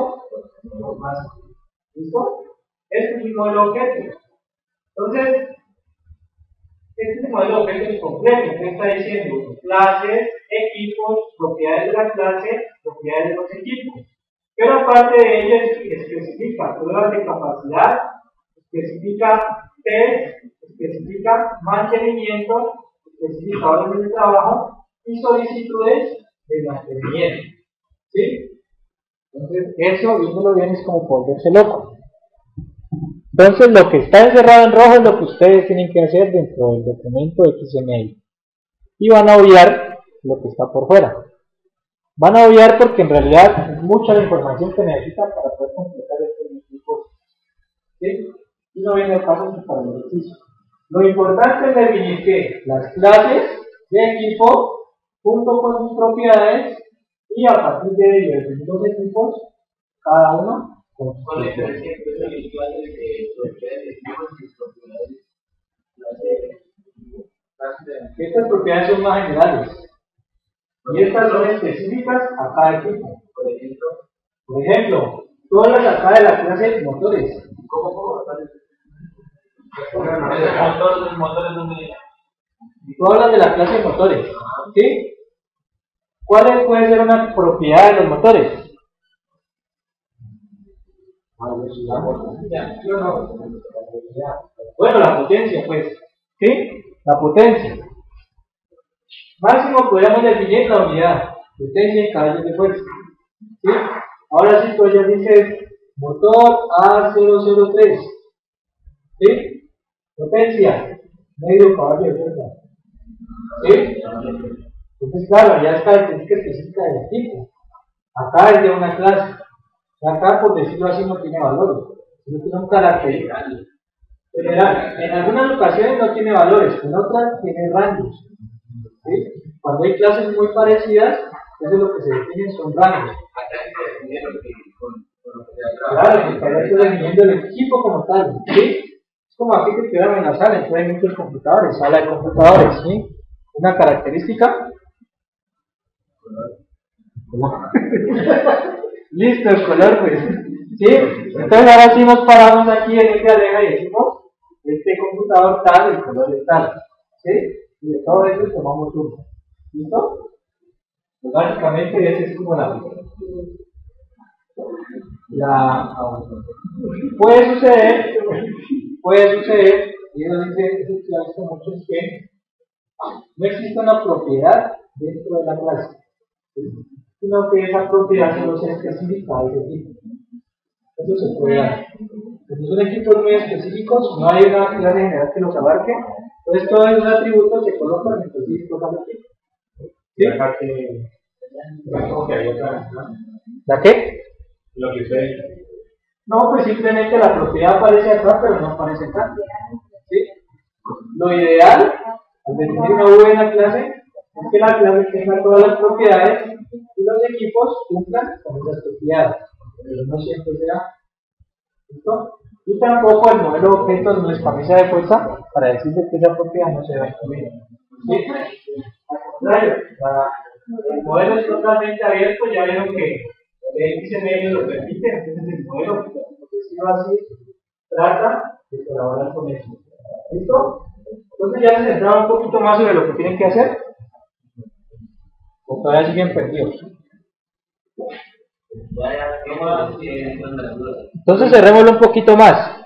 por más. ¿Listo? Este es un modelo objeto. Entonces, este es un modelo objeto completo que está diciendo clases, equipos, propiedades de la clase, propiedades de los equipos. Pero aparte de ello especifica pruebas de capacidad, especifica test, especifica mantenimiento, especifica órdenes de trabajo y solicitudes de mantenimiento. ¿Sí? Entonces, eso, viéndolo bien, es como volverse loco. Entonces, lo que está encerrado en rojo es lo que ustedes tienen que hacer dentro del documento XML. Y van a obviar lo que está por fuera. Van a obviar porque en realidad es mucha la información que necesitan para poder completar este equipo. ¿Sí? Y no viene el caso para el ejercicio. Lo importante es definir que las clases de equipo, junto con sus propiedades, y a partir de ello definir los equipos, cada uno con sus propiedades. Estas propiedades son más generales. Y estas son específicas a cada equipo. Por ejemplo, todas las acá de la clase de motores. ¿Cómo? Todas las de la clase de motores. ¿Sí? ¿Cuál puede ser una propiedad de los motores? Bueno, la potencia, pues. ¿Sí? La potencia. Máximo podríamos definir la unidad, potencia en caballos de fuerza. ¿Sí? Ahora sí, pues ya dices motor A003. ¿Sí? Potencia, medio caballo de fuerza. ¿Sí? Entonces, claro, ya es característica específica del equipo. Acá es de una clase. Acá, por decirlo así, no tiene valores. No tiene un carácter general. En algunas ocasiones no tiene valores, en otras tiene rangos. ¿Sí? Cuando hay clases muy parecidas, eso es lo que se definen son rangos. Claro, que para eso definiendo el equipo como tal. ¿Sí? Es como aquí que quedaron en la sala, entonces hay muchos computadores, sala de computadores. ¿Sí? Una característica. Listo, el color, pues. ¿Sí? Entonces ahora sí nos paramos aquí en este aleja y decimos este computador tal, el color es tal, ¿sí? Y de todo eso tomamos uno. ¿Listo? Pues básicamente esa es como la puede suceder, y eso dice que ha visto mucho, es que no existe una propiedad dentro de la clase, ¿sí? Sino que esa propiedad solo sea específica a ese equipo. Eso se puede dar. Como son equipos muy específicos, no hay una clase general que los abarque, entonces todos esos atributos se colocan específicos al equipo. ¿Sí? que hay otra, ¿no? ¿La qué? Lo que usted dice. No, pues simplemente la propiedad aparece acá, pero no aparece acá. ¿Sí? Lo ideal, al definir una buena clase, es que la clase tenga todas las propiedades y los equipos cumplan con esas propiedades. Pero no siempre será. ¿Listo? Y tampoco el modelo de objetos no es camisa de fuerza para decirle que esa propiedad no se va a incluir. ¿Sí? Al contrario, el modelo es totalmente abierto, ya vieron que el XML lo permite, entonces el modelo progresivo así trata de colaborar con eso. ¿Listo? Entonces ya se centraron un poquito más sobre lo que tienen que hacer, o todavía siguen perdidos. Entonces cerrémoslo un poquito más.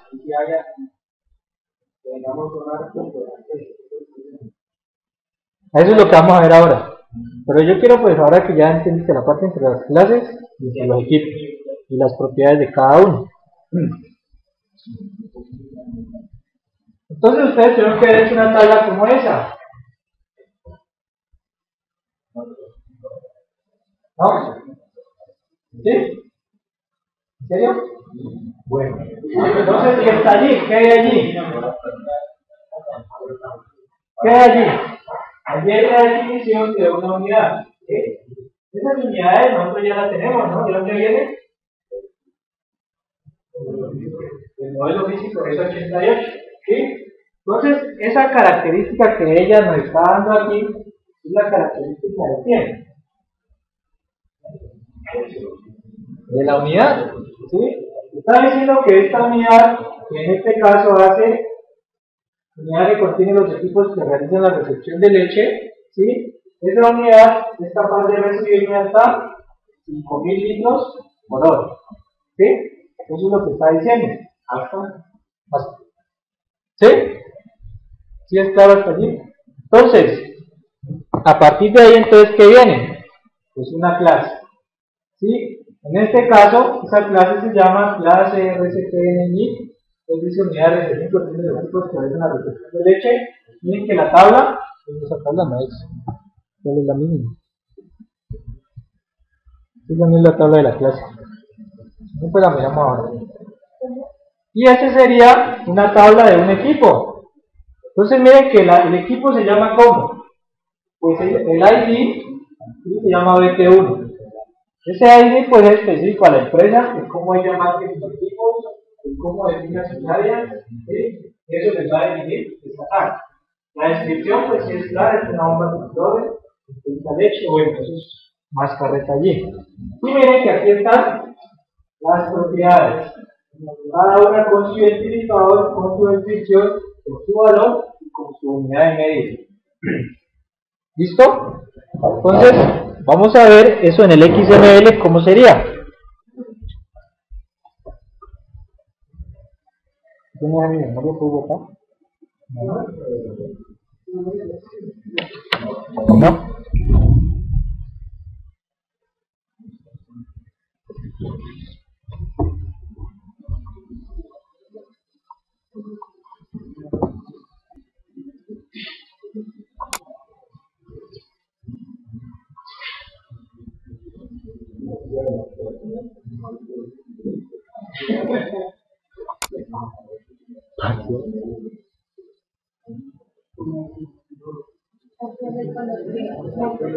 Eso es lo que vamos a ver ahora. Pero yo quiero, pues, ahora que ya entendiste la parte entre las clases y los equipos y las propiedades de cada uno. Entonces ustedes tienen que ver una tabla como esa. ¿No? ¿Sí? ¿En serio? Bueno. Entonces, ¿qué está allí? ¿Qué hay allí? ¿Qué hay allí? Allí hay la definición de una unidad. ¿Sí? Esas unidades nosotros ya las tenemos, ¿no? ¿De dónde viene? El modelo físico es 88. ¿Sí? Entonces, esa característica que ella nos está dando aquí es la característica de quién? De la unidad. ¿Sí? Está diciendo que esta unidad, que en este caso hace unidad que contiene los equipos que realizan la recepción de leche, ¿sí? Esa unidad es capaz de recibir hasta 5.000 litros por hora. ¿Sí? Eso es lo que está diciendo. Hasta. ¿Sí? ¿Sí es claro hasta allí? Entonces, a partir de ahí, entonces, ¿qué viene? Pues una clase. ¿Sí? En este caso, esa clase se llama clase RCPNI, es dice unidad de recepción de los equipos que realizan la recepción de leche. Miren que la tabla, esa tabla no es, ¿cuál es la mínima? Esa no es la tabla de la clase. No, pues la miramos ahora. Y esa sería una tabla de un equipo. Entonces miren que el equipo se llama ¿cómo? Pues el ID se llama BT1. Ese ID pues es específico a la empresa, es cómo ella marca sus equipos, es cómo define sus áreas, ¿sí? Y eso les va a definir esta. La descripción pues sí es clara, es una bomba de control, es leche, bueno, eso es más carreta allí. Y miren que aquí están las propiedades, cada una con su identificador, con su descripción, con su valor y con su unidad de medida. ¿Listo? Entonces, vamos a ver eso en el XML, ¿cómo sería? ¿Tienes mi memoria por botar? ¿No?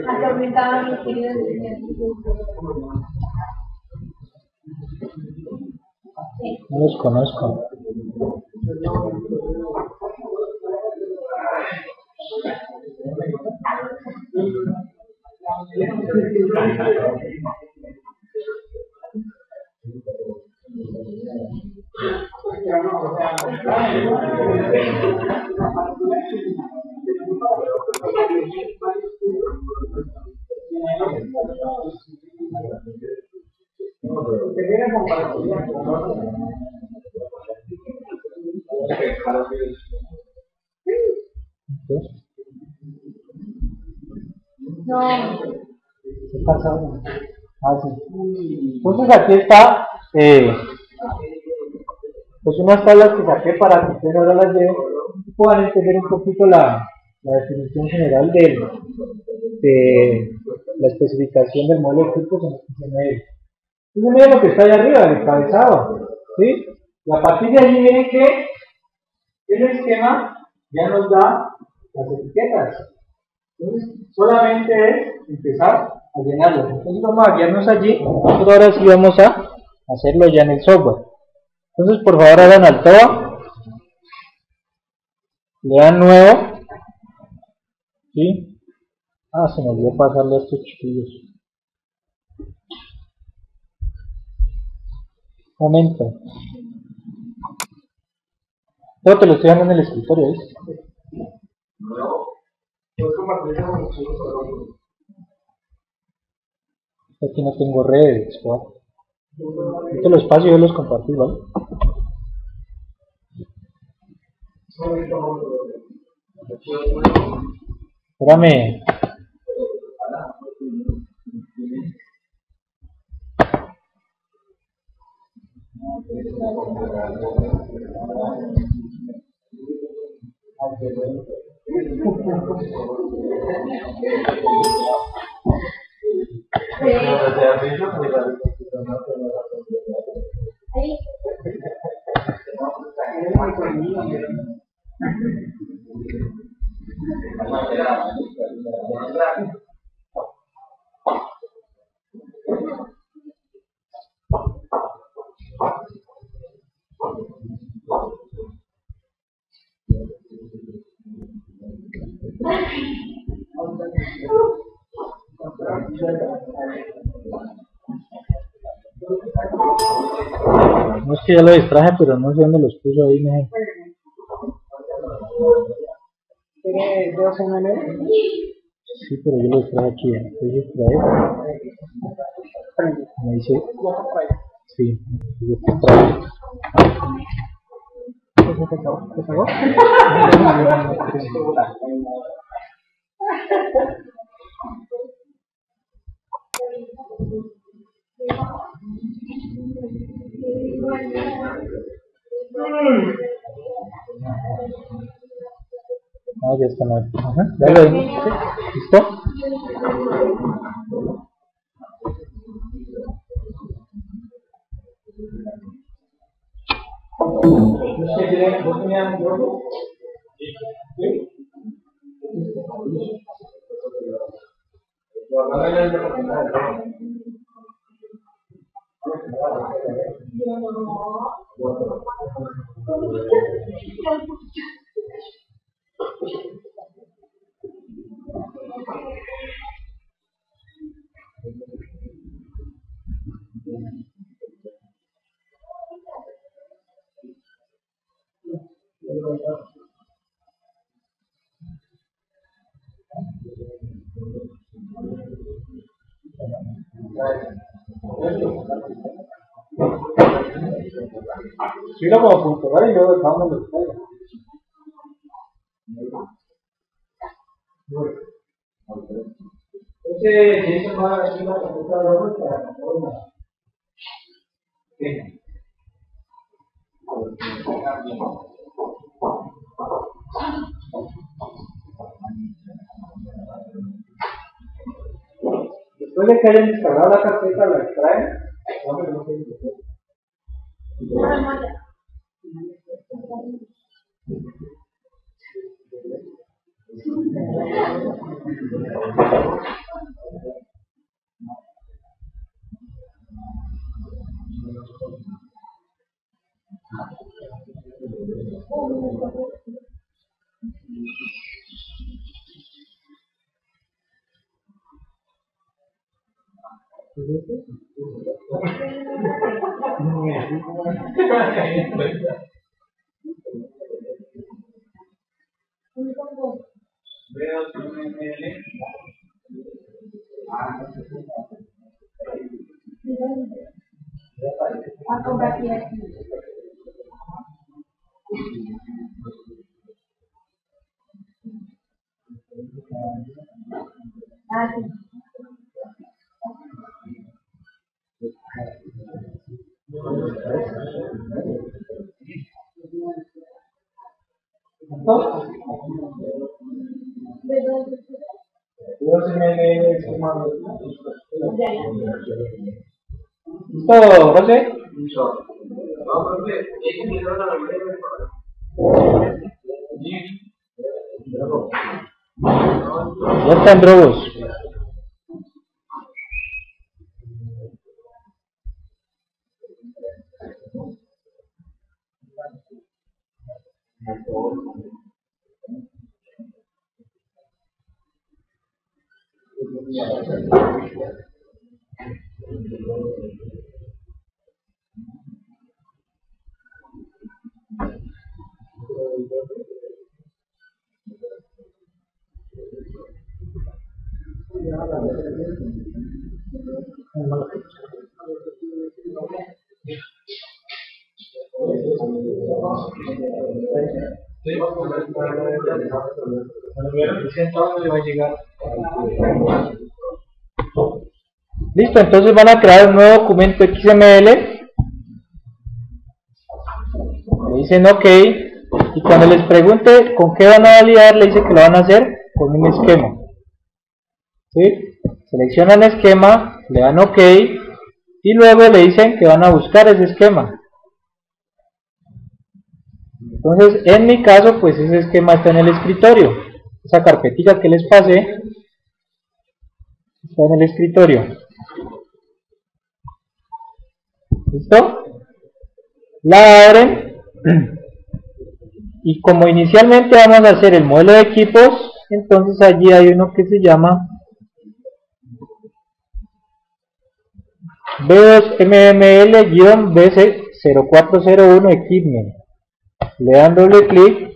Atormentaban mis queridos No los conozco. ¿Qué pasa? Ah, sí. Entonces aquí está pues unas tablas que saqué para que ustedes ahora las vean y puedan entender un poquito la definición general de la especificación del modelo de tipos en el que se mide. Entonces miren lo que está ahí arriba, el encabezado, ¿sí? Y a partir de allí miren que el esquema ya nos da las etiquetas. Entonces solamente es empezar a llenarlas. Entonces vamos a guiarnos allí, nosotros ahora sí vamos a hacerlo ya en el software. Entonces por favor hagan Altoa, lean nuevo, ¿sí? Ah, se me olvidó pasarle a estos chiquillos. Momento. Todo te lo estoy dando en el escritorio, ¿ves? Aquí no tengo redes, ¿no? Yo te los paso y yo los compartí, ¿vale? Espérame. No es que ya lo distraje, pero no sé dónde los puso ahí, me. ¿Tiene 2 ml? Sí, pero yo lo distraje aquí, estoy distraído. Me dice. Sí, yo estoy distraído. ¿Qué pagó? Ah, ya está mal. Ajá, ya lo vi. ¿Listo? Sí, lo como puntual y luego dejamos los detalles. Entonces, Jason va a hacer una computadora para la forma. Después de que hayan instalado la carpeta, la extraen. A compartir aquí. Ah, sí. ¿Listo, José? Ya están robos. Listo, entonces van a crear un nuevo documento XML. Le dicen OK. Y cuando les pregunte con qué van a validar, le dice que lo van a hacer con un esquema. ¿Sí? Seleccionan esquema, le dan OK. Y luego le dicen que van a buscar ese esquema. Entonces, en mi caso, pues ese esquema está en el escritorio. Esa carpetita que les pasé está en el escritorio. ¿Listo? La abren. Y como inicialmente vamos a hacer el modelo de equipos, entonces allí hay uno que se llama B2MML-BC0401 Equipment. Le dan doble clic,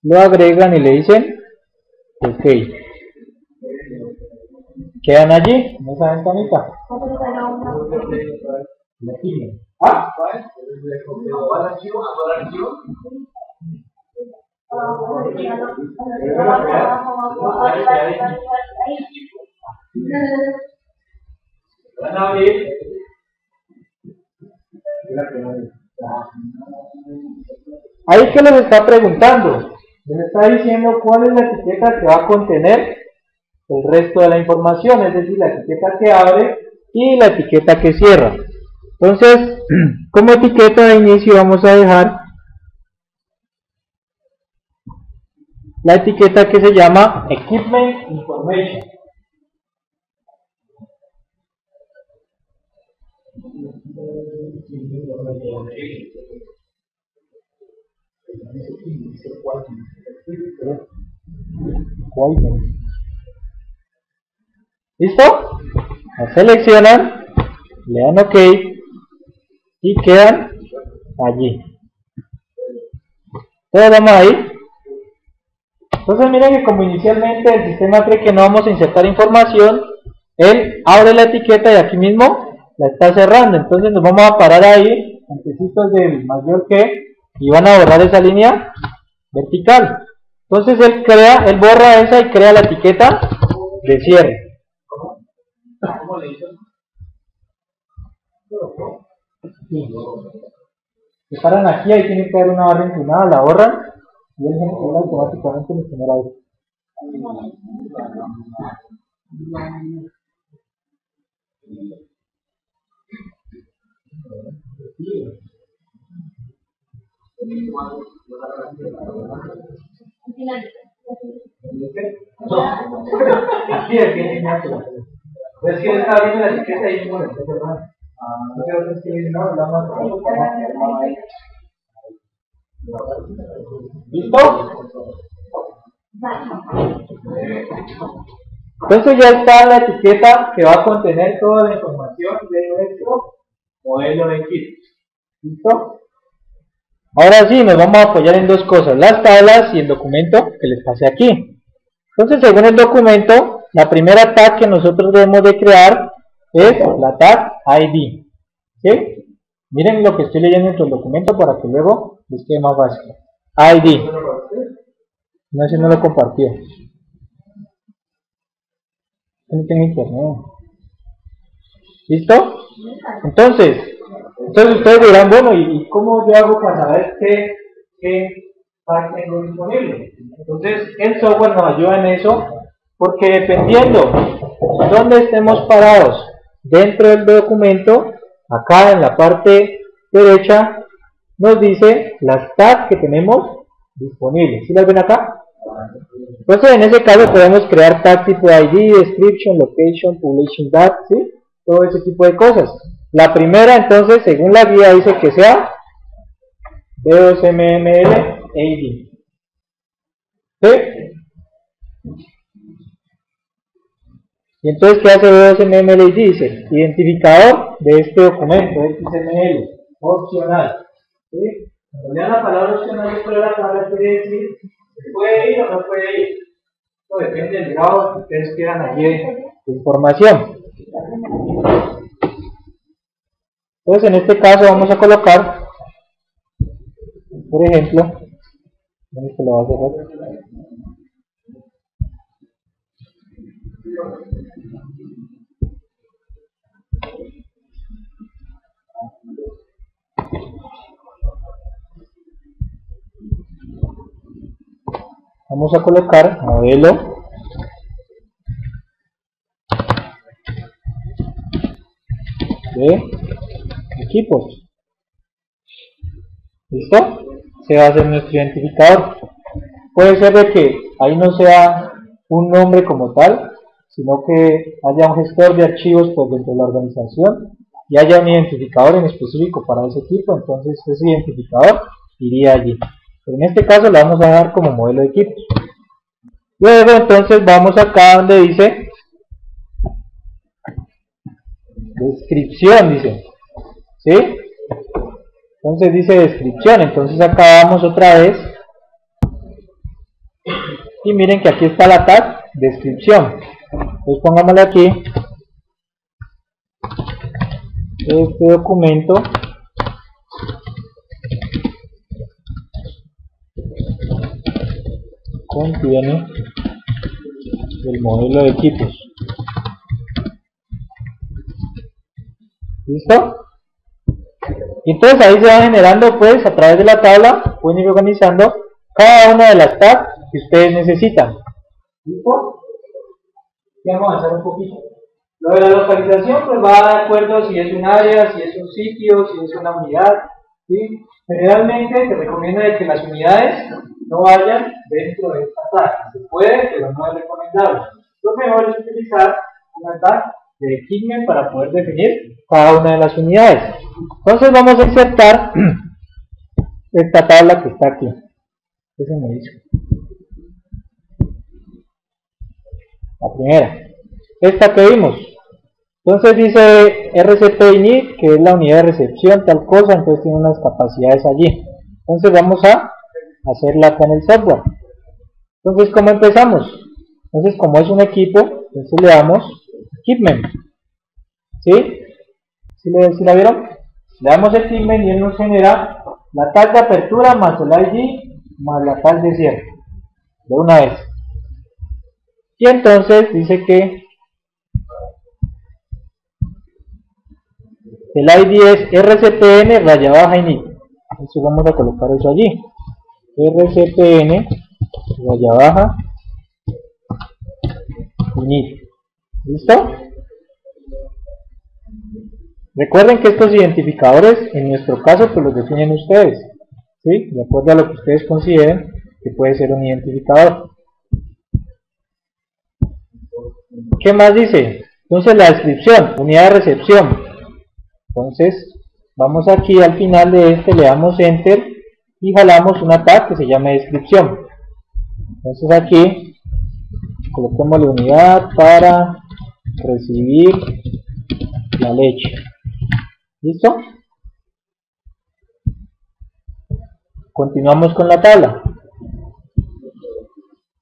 lo agregan y le dicen OK. Quedan allí, en esa ventanita. ¿Ah? Van a abrir. Ahí que les está preguntando, les está diciendo cuál es la etiqueta que va a contener el resto de la información, es decir, la etiqueta que abre y la etiqueta que cierra. Entonces, como etiqueta de inicio vamos a dejar la etiqueta que se llama Equipment Information. ¿Listo? La seleccionan, le dan OK y quedan allí. Todos vamos ahí. Entonces miren que como inicialmente el sistema cree que no vamos a insertar información, él abre la etiqueta y aquí mismo la está cerrando. Entonces nos vamos a parar ahí, antecitos del mayor que, y van a borrar esa línea vertical. Entonces él borra esa y crea la etiqueta de cierre. ¿Cómo le hizo? Se paran aquí, ahí tienen que haber una barra inclinada, la borran y él genera automáticamente el genera ahí. Aquí es que es que él está abriendo la etiqueta y bueno, está cerrando. Entonces que no, la más ¿listo? Entonces ya está la etiqueta que va a contener toda la información de nuestro modelo de equipo. ¿Listo? Ahora sí, nos vamos a apoyar en dos cosas, las tablas y el documento que les pasé aquí. Entonces, según el documento, la primera tag que nosotros debemos de crear es la tag ID. ¿Sí? Miren lo que estoy leyendo en el documento para que luego les quede más fácil. ID. No, ese no lo compartió. No tengo internet. ¿Listo? Entonces ustedes dirán, bueno, ¿y cómo yo hago para saber qué tag tengo disponible? Entonces el software nos ayuda en eso, porque dependiendo de dónde estemos parados dentro del documento, acá en la parte derecha nos dice las tags que tenemos disponibles. ¿Sí las ven acá? Entonces en ese caso podemos crear tags tipo ID, description, location, publication tag, ¿sí? Todo ese tipo de cosas. La primera, entonces, según la guía, dice que sea B2MML ID. ¿Sí? Y entonces, ¿qué hace B2MML ID? Dice, identificador de este documento, XML, opcional. ¿Sí? Cuando lean la palabra opcional después de la tabla, quiere decir, ¿se puede ir o no puede ir? Esto depende del grado que ustedes quieran allí de información. Entonces en este caso vamos a colocar, por ejemplo, ¿dónde se lo va a hacer? Vamos a colocar modelo de equipos. ¿Listo? Se va a hacer nuestro identificador. Puede ser de que ahí no sea un nombre como tal, sino que haya un gestor de archivos pues, dentro de la organización y haya un identificador en específico para ese equipo, entonces ese identificador iría allí. Pero en este caso lo vamos a dar como modelo de equipos. Luego entonces vamos acá donde dice descripción, dice, ¿sí? Entonces dice descripción, entonces acá vamos otra vez y miren que aquí está la tag descripción. Entonces pongámosle aquí este documento contiene el modelo de equipos. ¿Listo? Y entonces ahí se va generando pues a través de la tabla, pueden ir organizando cada una de las tags que ustedes necesitan. ¿Listo? Y vamos a avanzar un poquito. Lo de la localización pues va de acuerdo si es un área, si es un sitio, si es una unidad, ¿sí? Generalmente se recomienda de que las unidades no vayan dentro de esta tag. Se puede, pero no es recomendable. Lo mejor es utilizar una tag de equipment para poder definir cada una de las unidades. Entonces vamos a insertar esta tabla que está aquí. ¿Qué se me hizo? La primera. Esta que vimos. Entonces dice RCP init, que es la unidad de recepción, tal cosa, entonces tiene unas capacidades allí. Entonces vamos a hacerla acá en el software. Entonces, ¿cómo empezamos? Entonces, como es un equipo, entonces le damos equipment. ¿Sí? ¿Sí la vieron? Le damos equipment y él nos genera la tag de apertura más el ID más la tag de cierre. De una vez. Y entonces dice que el ID es RCPN raya baja init. Entonces vamos a colocar eso allí. RCPN raya baja init. ¿Listo? Recuerden que estos identificadores, en nuestro caso, pues los definen ustedes, ¿sí? De acuerdo a lo que ustedes consideren que puede ser un identificador. ¿Qué más dice? Entonces la descripción, unidad de recepción. Entonces, vamos aquí al final de este, le damos Enter y jalamos una tag que se llama descripción. Entonces aquí, coloquemos la unidad para recibir la leche. ¿Listo? Continuamos con la tabla.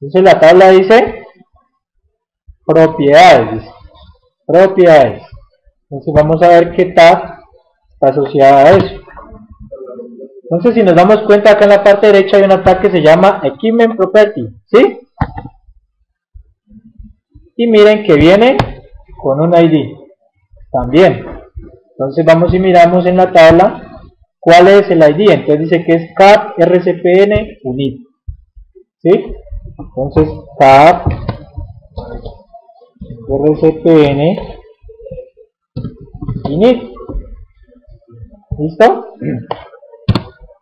Entonces la tabla dice Propiedades, dice. Propiedades. Entonces vamos a ver qué tag está asociada a eso. Entonces si nos damos cuenta, acá en la parte derecha hay una tag que se llama Equipment Property, ¿sí? Y miren que viene con un ID también. Entonces vamos y miramos en la tabla cuál es el ID. Entonces dice que es CAP RCPN UNIT, ¿sí? Entonces CAP RCPN UNIT. ¿Listo?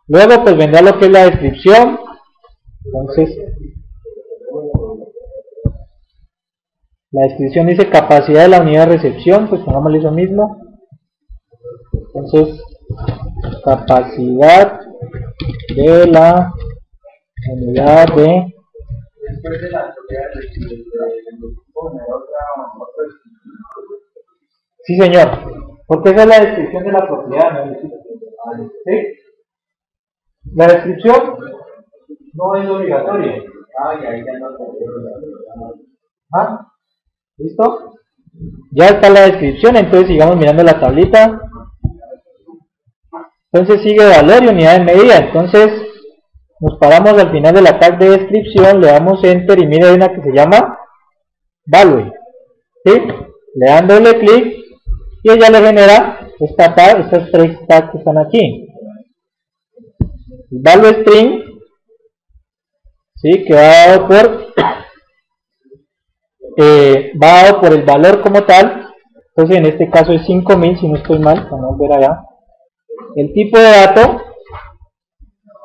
Luego pues vendrá lo que es la descripción. Entonces la descripción dice capacidad de la unidad de recepción, pues pongámosle eso mismo. Entonces capacidad de la unidad de sí señor, porque esa es la descripción de la propiedad, ¿no? ¿Sí? La descripción no es obligatoria. ¿Ah? ¿Listo? Ya está la descripción, entonces sigamos mirando la tablita. Entonces sigue valor y unidad de medida. Entonces nos paramos al final de la tag de descripción, le damos enter y mire, hay una que se llama value, ¿sí? Le dan doble clic y ella le genera esta tag, estas tres tags que están aquí. El value string, ¿sí? Que va dado por el valor como tal. Entonces en este caso es 5000, si no estoy mal, vamos a ver allá. El tipo de dato,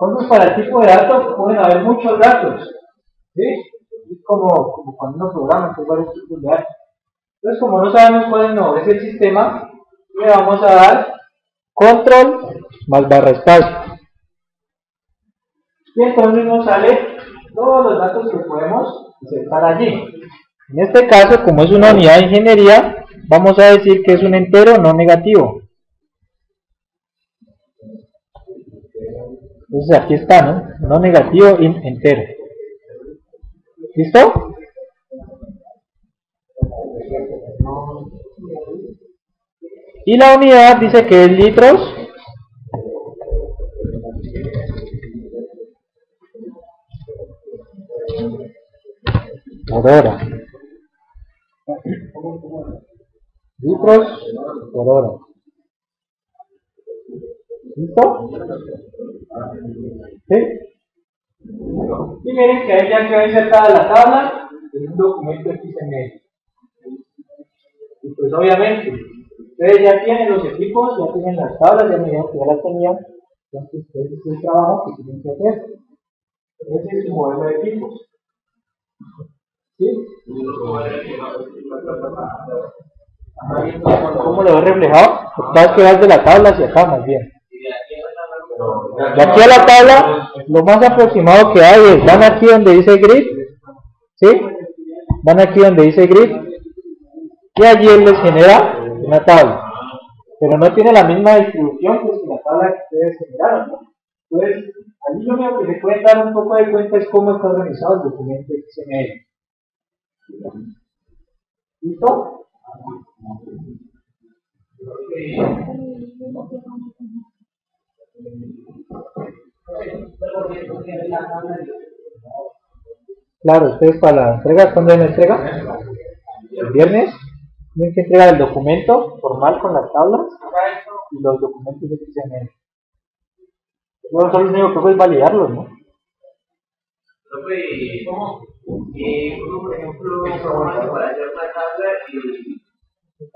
entonces para el tipo de dato pueden haber muchos datos, ¿sí? Es como cuando uno programa, que hay varios tipos de datos. Entonces como no sabemos cuál es el sistema, le vamos a dar control más barra espacio. Y entonces nos sale todos los datos que podemos insertar allí. En este caso, como es una unidad de ingeniería, vamos a decir que es un entero no negativo. Entonces aquí está, ¿no? No negativo, entero. ¿Listo? Y la unidad dice que es litros por hora. Litros por hora. ¿Listo? ¿Sí? Y miren que ahí ya quedó insertada la tabla en un documento XML. Y pues obviamente, ustedes ya tienen los equipos, ya tienen las tablas, ya me dijeron que ya las tenían. Entonces, ese es el trabajo que tienen que hacer. Ese es su modelo de equipos. ¿Sí? ¿Cómo lo ves reflejado? Vas que vas de la tabla hacia acá, más bien. De aquí a la tabla, lo más aproximado que hay es, van aquí donde dice grid, ¿sí? Van aquí donde dice grid, y allí él les genera una tabla. Pero no tiene la misma distribución pues, que la tabla que ustedes generaron, ¿no? Entonces, allí lo único que se puede dar un poco de cuenta es cómo está organizado el documento XML. ¿Listo? Claro, ustedes para la entrega, ¿cuándo es la entrega? ¿El viernes? Tienen que entregar el documento formal con las tablas y los documentos de XML. Luego solo lo único que puedes validarlos, ¿no? ¿Cómo? Uno, por ejemplo, para hacer una tabla y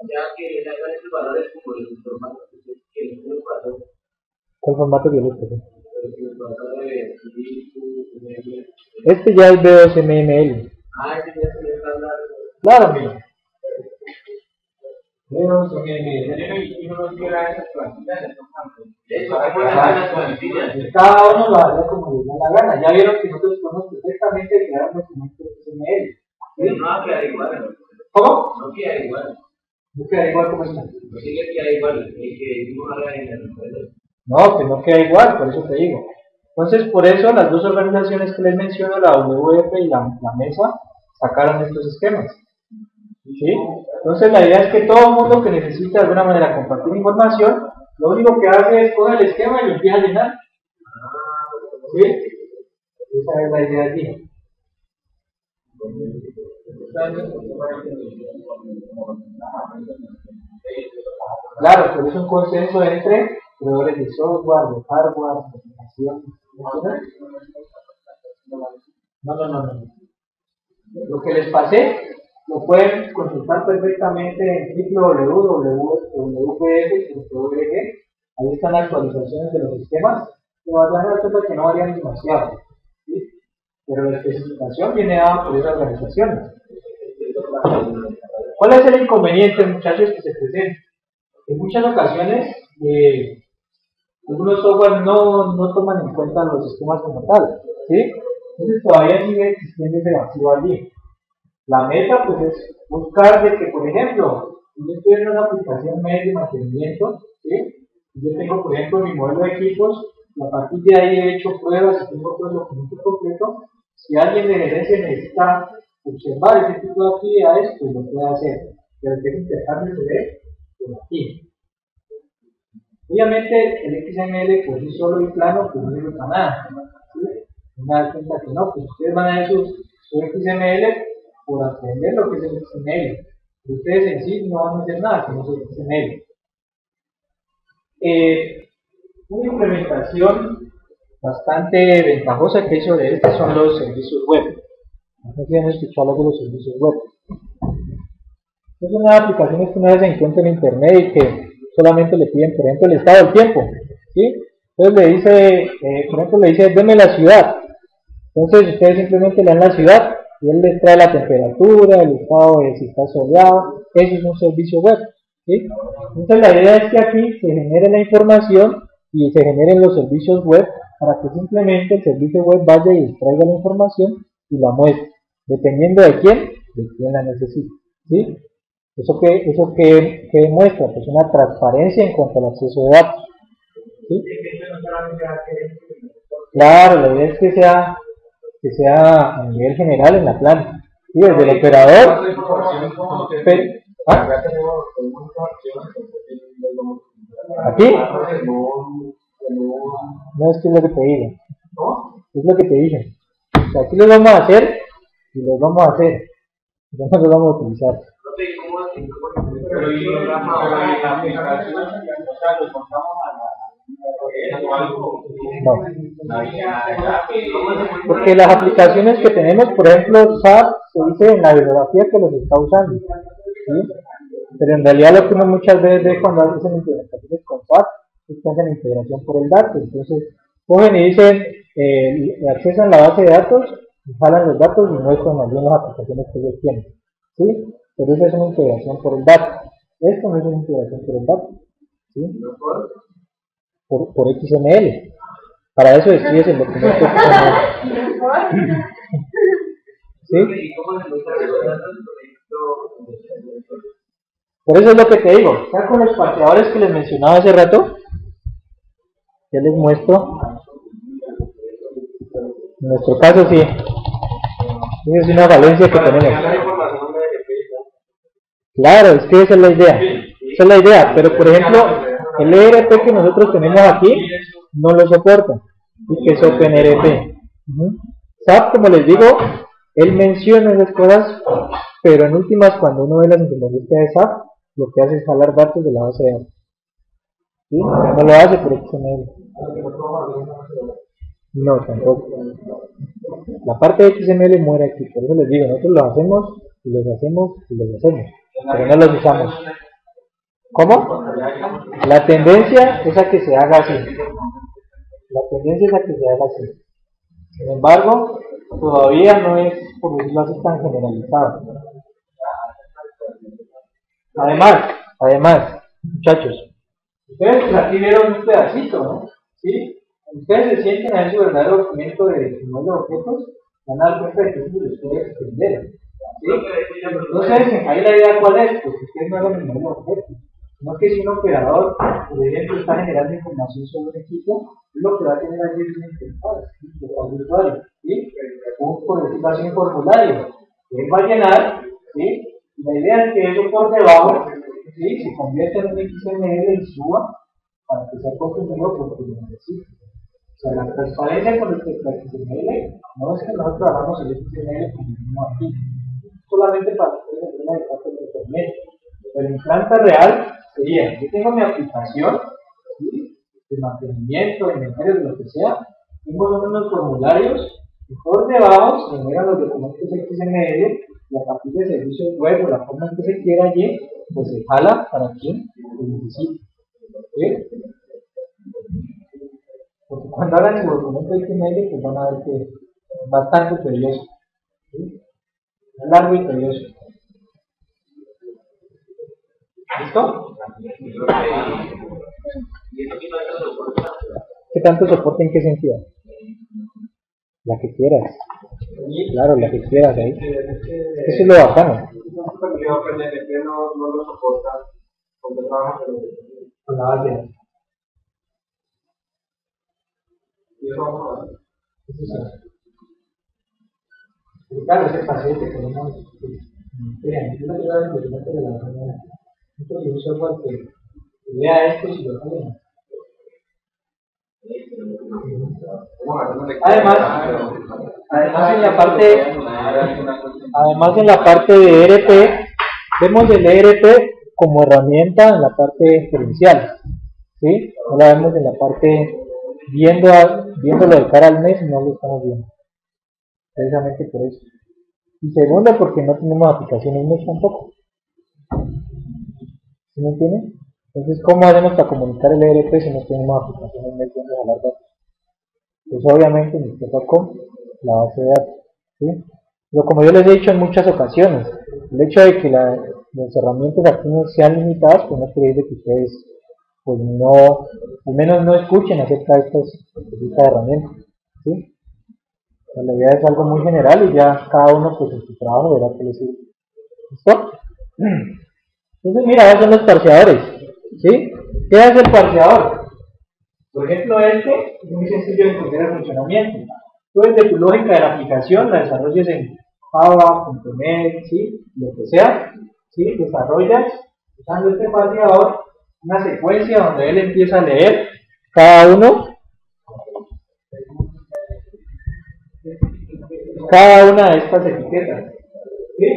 ya que le hagan esos valores como el formato que uno pasó. ¿Cuál formato violeta? Este ya es B2ML. Ah, este ya se le está hablando. Claro, mira. Cada uno lo haría como le da la gana. Ya vieron que nosotros podemos perfectamente crear un documento XML. Pero no va a quedar igual. ¿Cómo? No queda igual. No queda igual como está. No sigue queda igual. El que uno haga en el modelo. No, que no queda igual, por eso te digo. Entonces, por eso las dos organizaciones que les menciono, la WF y la Mesa, sacaron estos esquemas. ¿sí? Entonces la idea es que todo el mundo que necesita de alguna manera compartir información, lo único que hace es coger el esquema y lo empieza a llenar. ¿Sí? Esa es la idea aquí. Claro, pero es un consenso entre proveedores de software, de hardware, de aplicación. No. Lo que les pasé lo pueden consultar perfectamente en www.wpf.org. Ahí están las actualizaciones de los sistemas. Se van a dar cuenta que no varían demasiado, ¿sí? Pero la especificación viene dada por esas organizaciones. ¿Cuál es el inconveniente, muchachos, que se presenta? En muchas ocasiones algunos software no toman en cuenta los sistemas como tal, ¿sí? Entonces todavía sigue existiendo ese vacío allí. La meta pues es buscar de que, por ejemplo, si yo estoy en una aplicación de mantenimiento, ¿sí? Yo tengo, por ejemplo, mi modelo de equipos, y a partir de ahí he hecho pruebas y tengo todo el documento completo. Si alguien de gerencia necesita observar ese tipo de actividades, pues lo puede hacer. Pero que ese intercambio se ve por aquí. Obviamente el XML por sí solo y plano pues no sirve para nada, ¿sí? Me da cuenta que no, pues ustedes van a ver su XML por aprender lo que es el XML. Ustedes en sí no van a hacer nada con el XML. Una implementación bastante ventajosa que hay sobre esto son los servicios web. No sé si han escuchado hablar de los servicios web. Es una aplicación que una vez se encuentra en internet y que solamente le piden, por ejemplo, el estado del tiempo, ¿sí? Entonces le dice, por ejemplo, le dice, deme la ciudad. Entonces ustedes simplemente le dan la ciudad y él les trae la temperatura, el estado de si está soleado. Eso es un servicio web, ¿sí? Entonces la idea es que aquí se genere la información y se generen los servicios web para que simplemente el servicio web vaya y extraiga la información y la muestre, dependiendo de quién la necesita, ¿sí? ¿Eso que demuestra? Pues una transparencia en cuanto al acceso de datos, ¿sí? Claro, la idea es que sea a nivel general en la planta, ¿sí? Desde el operador. ¿Ah? ¿Aquí? No, es que es lo que te digo. Es lo que te dije. O sea, aquí lo vamos a hacer y lo vamos a hacer. No lo vamos a utilizar. No. Porque las aplicaciones que tenemos, por ejemplo, SAP, se dice en la bibliografía que los está usando, ¿sí? Pero en realidad lo que uno muchas veces ve cuando hacen implementaciones con SAP es que hacen integración por el dato. Entonces, cogen y dicen, accesan la base de datos, jalan los datos y muestran también las aplicaciones que ellos tienen, ¿sí? Pero eso es una integración por el dato. Esto no es una integración por el dato, ¿sí? Por XML. Para eso escribes el documento XML. ¿Sí? Por eso es lo que te digo. Ya con los parseadores que les mencionaba hace rato, ya les muestro. En nuestro caso sí. Esa es una falencia que tenemos. Claro, es que esa es la idea. Esa es la idea. Pero por ejemplo, el ERP que nosotros tenemos aquí no lo soporta. Y que es OpenERP. SAP, como les digo, él menciona esas cosas, pero en últimas, cuando uno ve las implementaciones de SAP, lo que hace es jalar datos de la base de datos. ¿Sí? O sea, no lo hace por XML. No, tampoco. La parte de XML muere aquí, por eso les digo, nosotros lo hacemos, y los hacemos, y los hacemos, pero no los usamos. ¿Cómo? La tendencia es a que se haga así. La tendencia es a que se haga así. Sin embargo, todavía no es, por decirlo así, tan generalizado. Además, muchachos, ustedes pues aquí vieron un pedacito, ¿no? ¿Sí? Ustedes se sienten a ver su verdadero documento de modelo de objetos, van a dar cuenta de que eso les puede extender. ¿Sí? Entonces, ahí la idea cuál es, pues ustedes no hagan el modelo de objetos. No que si un operador, por ejemplo, está generando información sobre un equipo, lo que va a tener allí es una interfaz, un usuario, ¿sí? Por decirlo así, un formulario que él va a llenar, ¿sí? La idea es que eso por debajo, ¿sí?, se convierta en un XML y suba para que sea comprendido por quien lo necesite. O sea, la transparencia con respecto al XML no es que nosotros trabajamos el XML como mismo aquí, solamente para que ustedes tengan el caso de internet. Pero en planta real sería, yo tengo mi aplicación, ¿sí?, de mantenimiento, de inventario, de lo que sea, tengo unos formularios y por debajo se generan los documentos XML y a partir de servicios web o la forma en que se quiera allí, pues se jala para quien lo necesite. ¿Sí? Porque cuando hagan el documento XML, pues van a ver que es bastante tedioso. ¿Sí? Es largo y tedioso. ¿Listo? ¿Qué tanto soporte en qué sentido? La que quieras. Claro, la que quieras ahí. Eso es lo bacano. No lo soporta porque trabaja Con la base. y eso vamos a ver. Eso sí. Claro, ese paciente que tenemos. Miren, yo no quiero dar el documento de la mañana. Entonces, un software que lea esto y lo sale. Además en la parte de ERP, vemos el ERP como herramienta en la parte gerencial, ¿sí? No la vemos en la parte viéndolo de cara al mes, no lo estamos viendo, precisamente por eso. Y segundo, porque no tenemos aplicaciones mes tampoco, ¿sí me entienden? Entonces, ¿cómo hacemos para comunicar el ERP si no tenemos aplicaciones mes donde jalar datos? Pues obviamente nos toca con la base de datos, ¿sí? Pero como yo les he dicho en muchas ocasiones, el hecho de que las herramientas aquí no sean limitadas, pues no quiere decir que ustedes, pues no, al menos no escuchen acerca de estas herramientas, ¿sí? La idea es algo muy general y ya cada uno pues en su trabajo verá qué le sirve. ¿Listo? Entonces mira, esos son los parseadores, ¿sí? ¿Qué hace el parseador? Por ejemplo, este es muy sencillo de entender el funcionamiento. Tú desde tu lógica de la aplicación la desarrolles en Java, .NET, ¿sí?, lo que sea, ¿sí?, desarrollas usando este parseador una secuencia donde él empieza a leer cada una de estas etiquetas, ¿sí?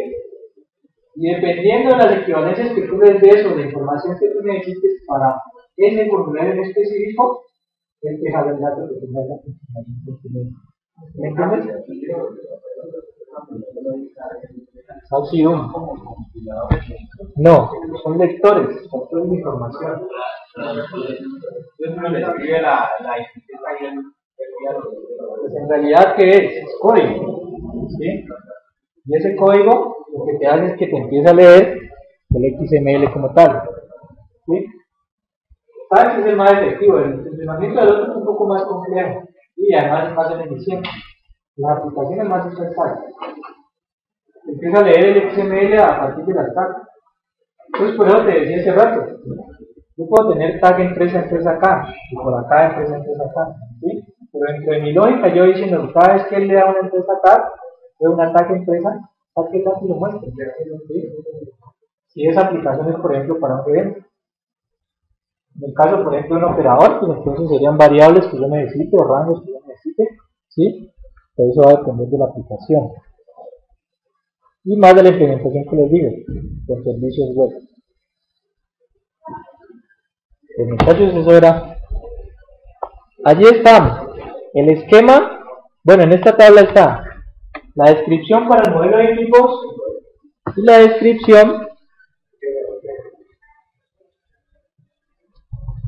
Y dependiendo de las equivalencias que tú les des o la información que tú necesites para ese formulario en específico, él te jala el dato que tenga la información que tú. ¿Me entiendes? No, son lectores de información. Pues en realidad, ¿qué es? Es código, ¿sí? Y ese código lo que te hace es que te empieza a leer el XML como tal, ¿sí? Tags es el más efectivo, el funcionamiento del otro es un poco más complejo y además es más eficiente. Las aplicaciones más usan tags. Empieza a leer el XML a partir de las tags. Entonces, por eso te decía hace rato, yo puedo tener tag empresa acá, y por acá empresa acá, ¿sí? Pero dentro de mi lógica yo diciendo, cada vez que él le da una empresa tag, veo una tag empresa, tag que tag y lo muestra, ¿sí? Si esa aplicación es, por ejemplo, para un evento. En el caso, por ejemplo, de un operador, pues entonces serían variables que yo necesite o rangos que yo necesite, ¿sí? Pero eso va a depender de la aplicación. Y más de la implementación que les digo, con servicios web. Pues muchachos, eso era. Allí está el esquema. Bueno, en esta tabla está la descripción para el modelo de equipos y la descripción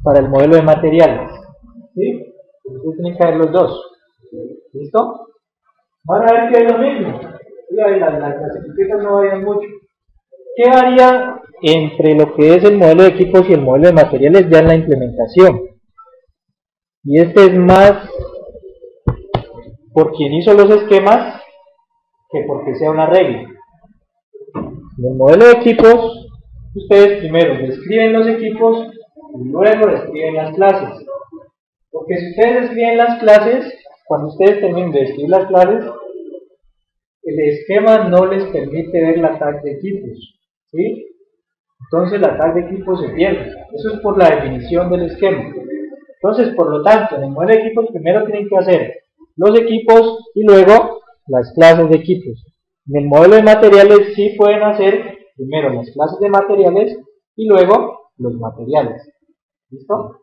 para el modelo de materiales, ¿sí? Ustedes tienen que ver los dos. ¿Listo? Van a ver que es lo mismo. Las etiquetas no varían mucho. ¿Qué varía entre lo que es el modelo de equipos y el modelo de materiales ya en la implementación? Y este es más por quien hizo los esquemas que porque sea una regla. En el modelo de equipos, ustedes primero describen los equipos y luego describen las clases. Porque si ustedes describen las clases, cuando ustedes terminen de describir las clases, el esquema no les permite ver la tag de equipos. ¿sí? Entonces la tag de equipo se pierde. Eso es por la definición del esquema. Entonces, por lo tanto, en el modelo de equipos primero tienen que hacer los equipos y luego las clases de equipos. En el modelo de materiales sí pueden hacer primero las clases de materiales y luego los materiales. ¿Listo?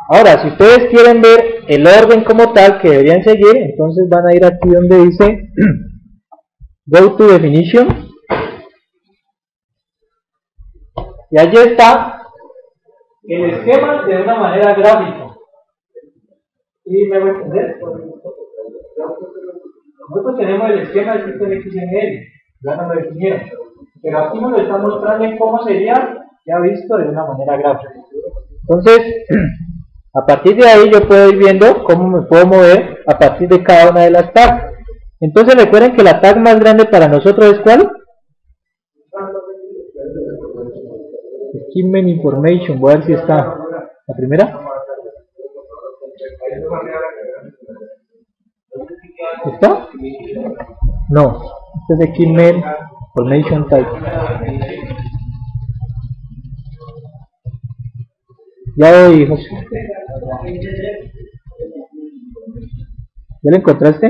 Ahora, si ustedes quieren ver el orden como tal que deberían seguir, entonces van a ir aquí donde dice Go to Definition. Y allí está el esquema de una manera gráfica. ¿Sí me voy a entender? Nosotros tenemos el esquema del sistema XML, ya nos lo definieron. Pero aquí nos lo está mostrando en cómo sería ya visto de una manera gráfica. Entonces, a partir de ahí yo puedo ir viendo cómo me puedo mover a partir de cada una de las tags. Entonces recuerden que la tag más grande para nosotros es ¿cuál? Equipment Information, voy a ver si está la primera. ¿Está? No, este es Equipment Information Type. Ya voy, José. ¿Ya lo encontraste?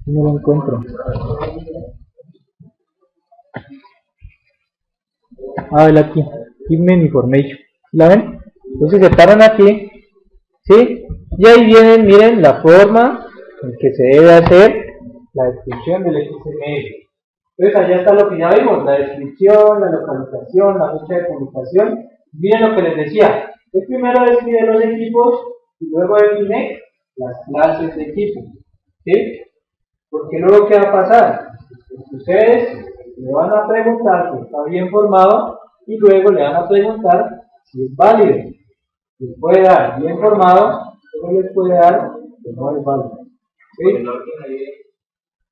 No lo encuentro. A ver aquí, Equipment Information. ¿La ven? Entonces se paran aquí, ¿sí? Y ahí vienen, miren, la forma en que se debe hacer la descripción del XML. Entonces allá está lo que ya vimos, la descripción, la localización, la fecha de publicación. Miren lo que les decía, yo primero describe los equipos y luego define las clases de equipo, ¿sí? Porque luego ¿qué va a pasar? Ustedes le van a preguntar si está bien formado y luego le van a preguntar si es válido. Les puede dar bien formado, pero les puede dar que no es válido, ¿sí?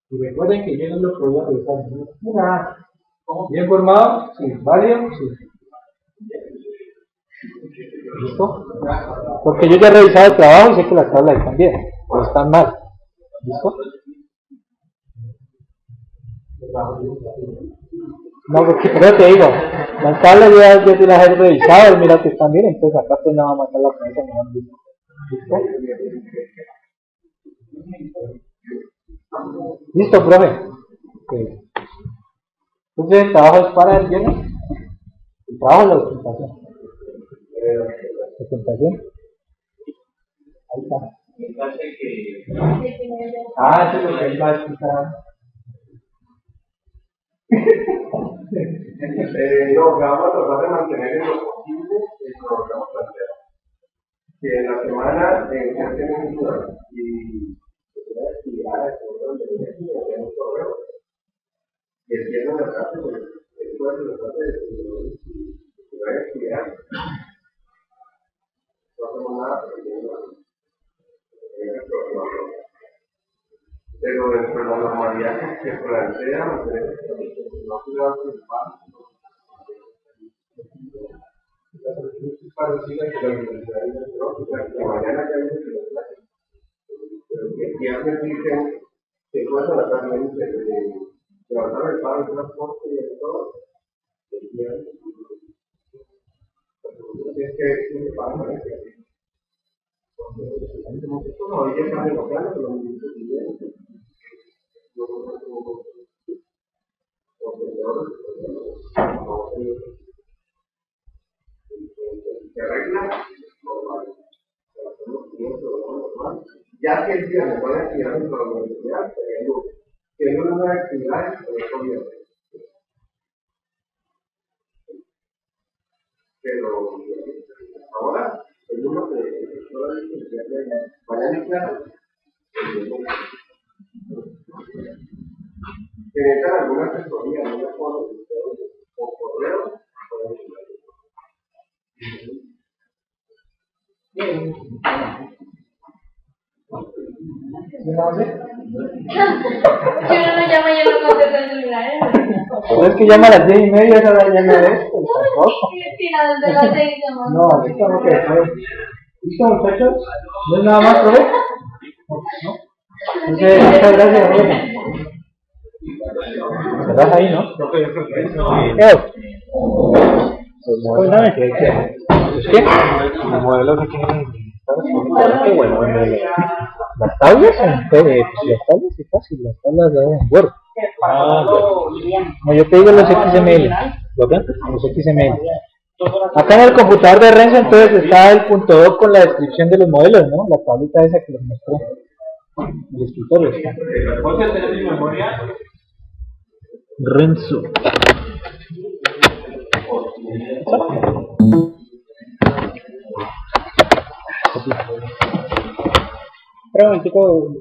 Y recuerden que yo no lo podía revisar. Bien formado, sí, válido, sí. ¿Listo? Porque yo ya he revisado el trabajo y sé que las tablas están bien, o están mal. ¿Listo? No, porque pero te digo, las tablas yo te las he revisado y mira que están bien, entonces acá pues nada más la cabeza me van bien. ¿Listo? ¿Listo, profe? Okay. Entonces el trabajo es para el viernes. El trabajo es la documentación. Presentación. Ahí está. Ah, sí, porque él va a explicar. No, vamos a tratar de mantener en lo posible el programa planteado. Que en la semana ya tenemos dudas y se puede activar el programa de energía, un correo. Y el viernes de la tarde, pues, después de la tarde, se va a activar. No hacemos nada, pero pero dentro de la normalidad que se plantea, no se va a preocupar. Es parecida que la universidad de mañana ya dice que lo clase. Pero que ya me dicen que pueden tratar de levantar el pago del transporte y de todo. Es que tiene pago, ¿no? No, ella está negociando, pero no dice que bien. Se arregla, ya que el día me puede activar dentro de la universidad, que es una nueva actividad en el gobierno. Pero ahora, el uno que mañana claro, que necesitan alguna asesoría, alguna forma o correo, ¿Sí lo hace? Si uno no llama, ya no contesta el celular. Pero es que llama a las 10:30, esa hora ya no es, pues tampoco. Final de las 6 llamando. No, aquí estamos que después. ¿Listo, muchachos? ¿No es nada más, profe? ¿No? Entonces, muchas gracias, profe. Cerras ahí, ¿no? Cuéntame. ¿Es qué? Los modelos aquí qué bueno. Las tablas es fácil, las tablas de Word. No, yo te digo los XML, ¿lo ven? Los XML. Acá en el computador de Renzo entonces está el punto doc con la descripción de los modelos, ¿no? La tablita esa que les mostré. El escritorio está. ¿Vos tenés mi memoria? Renzo. Espera un momentico.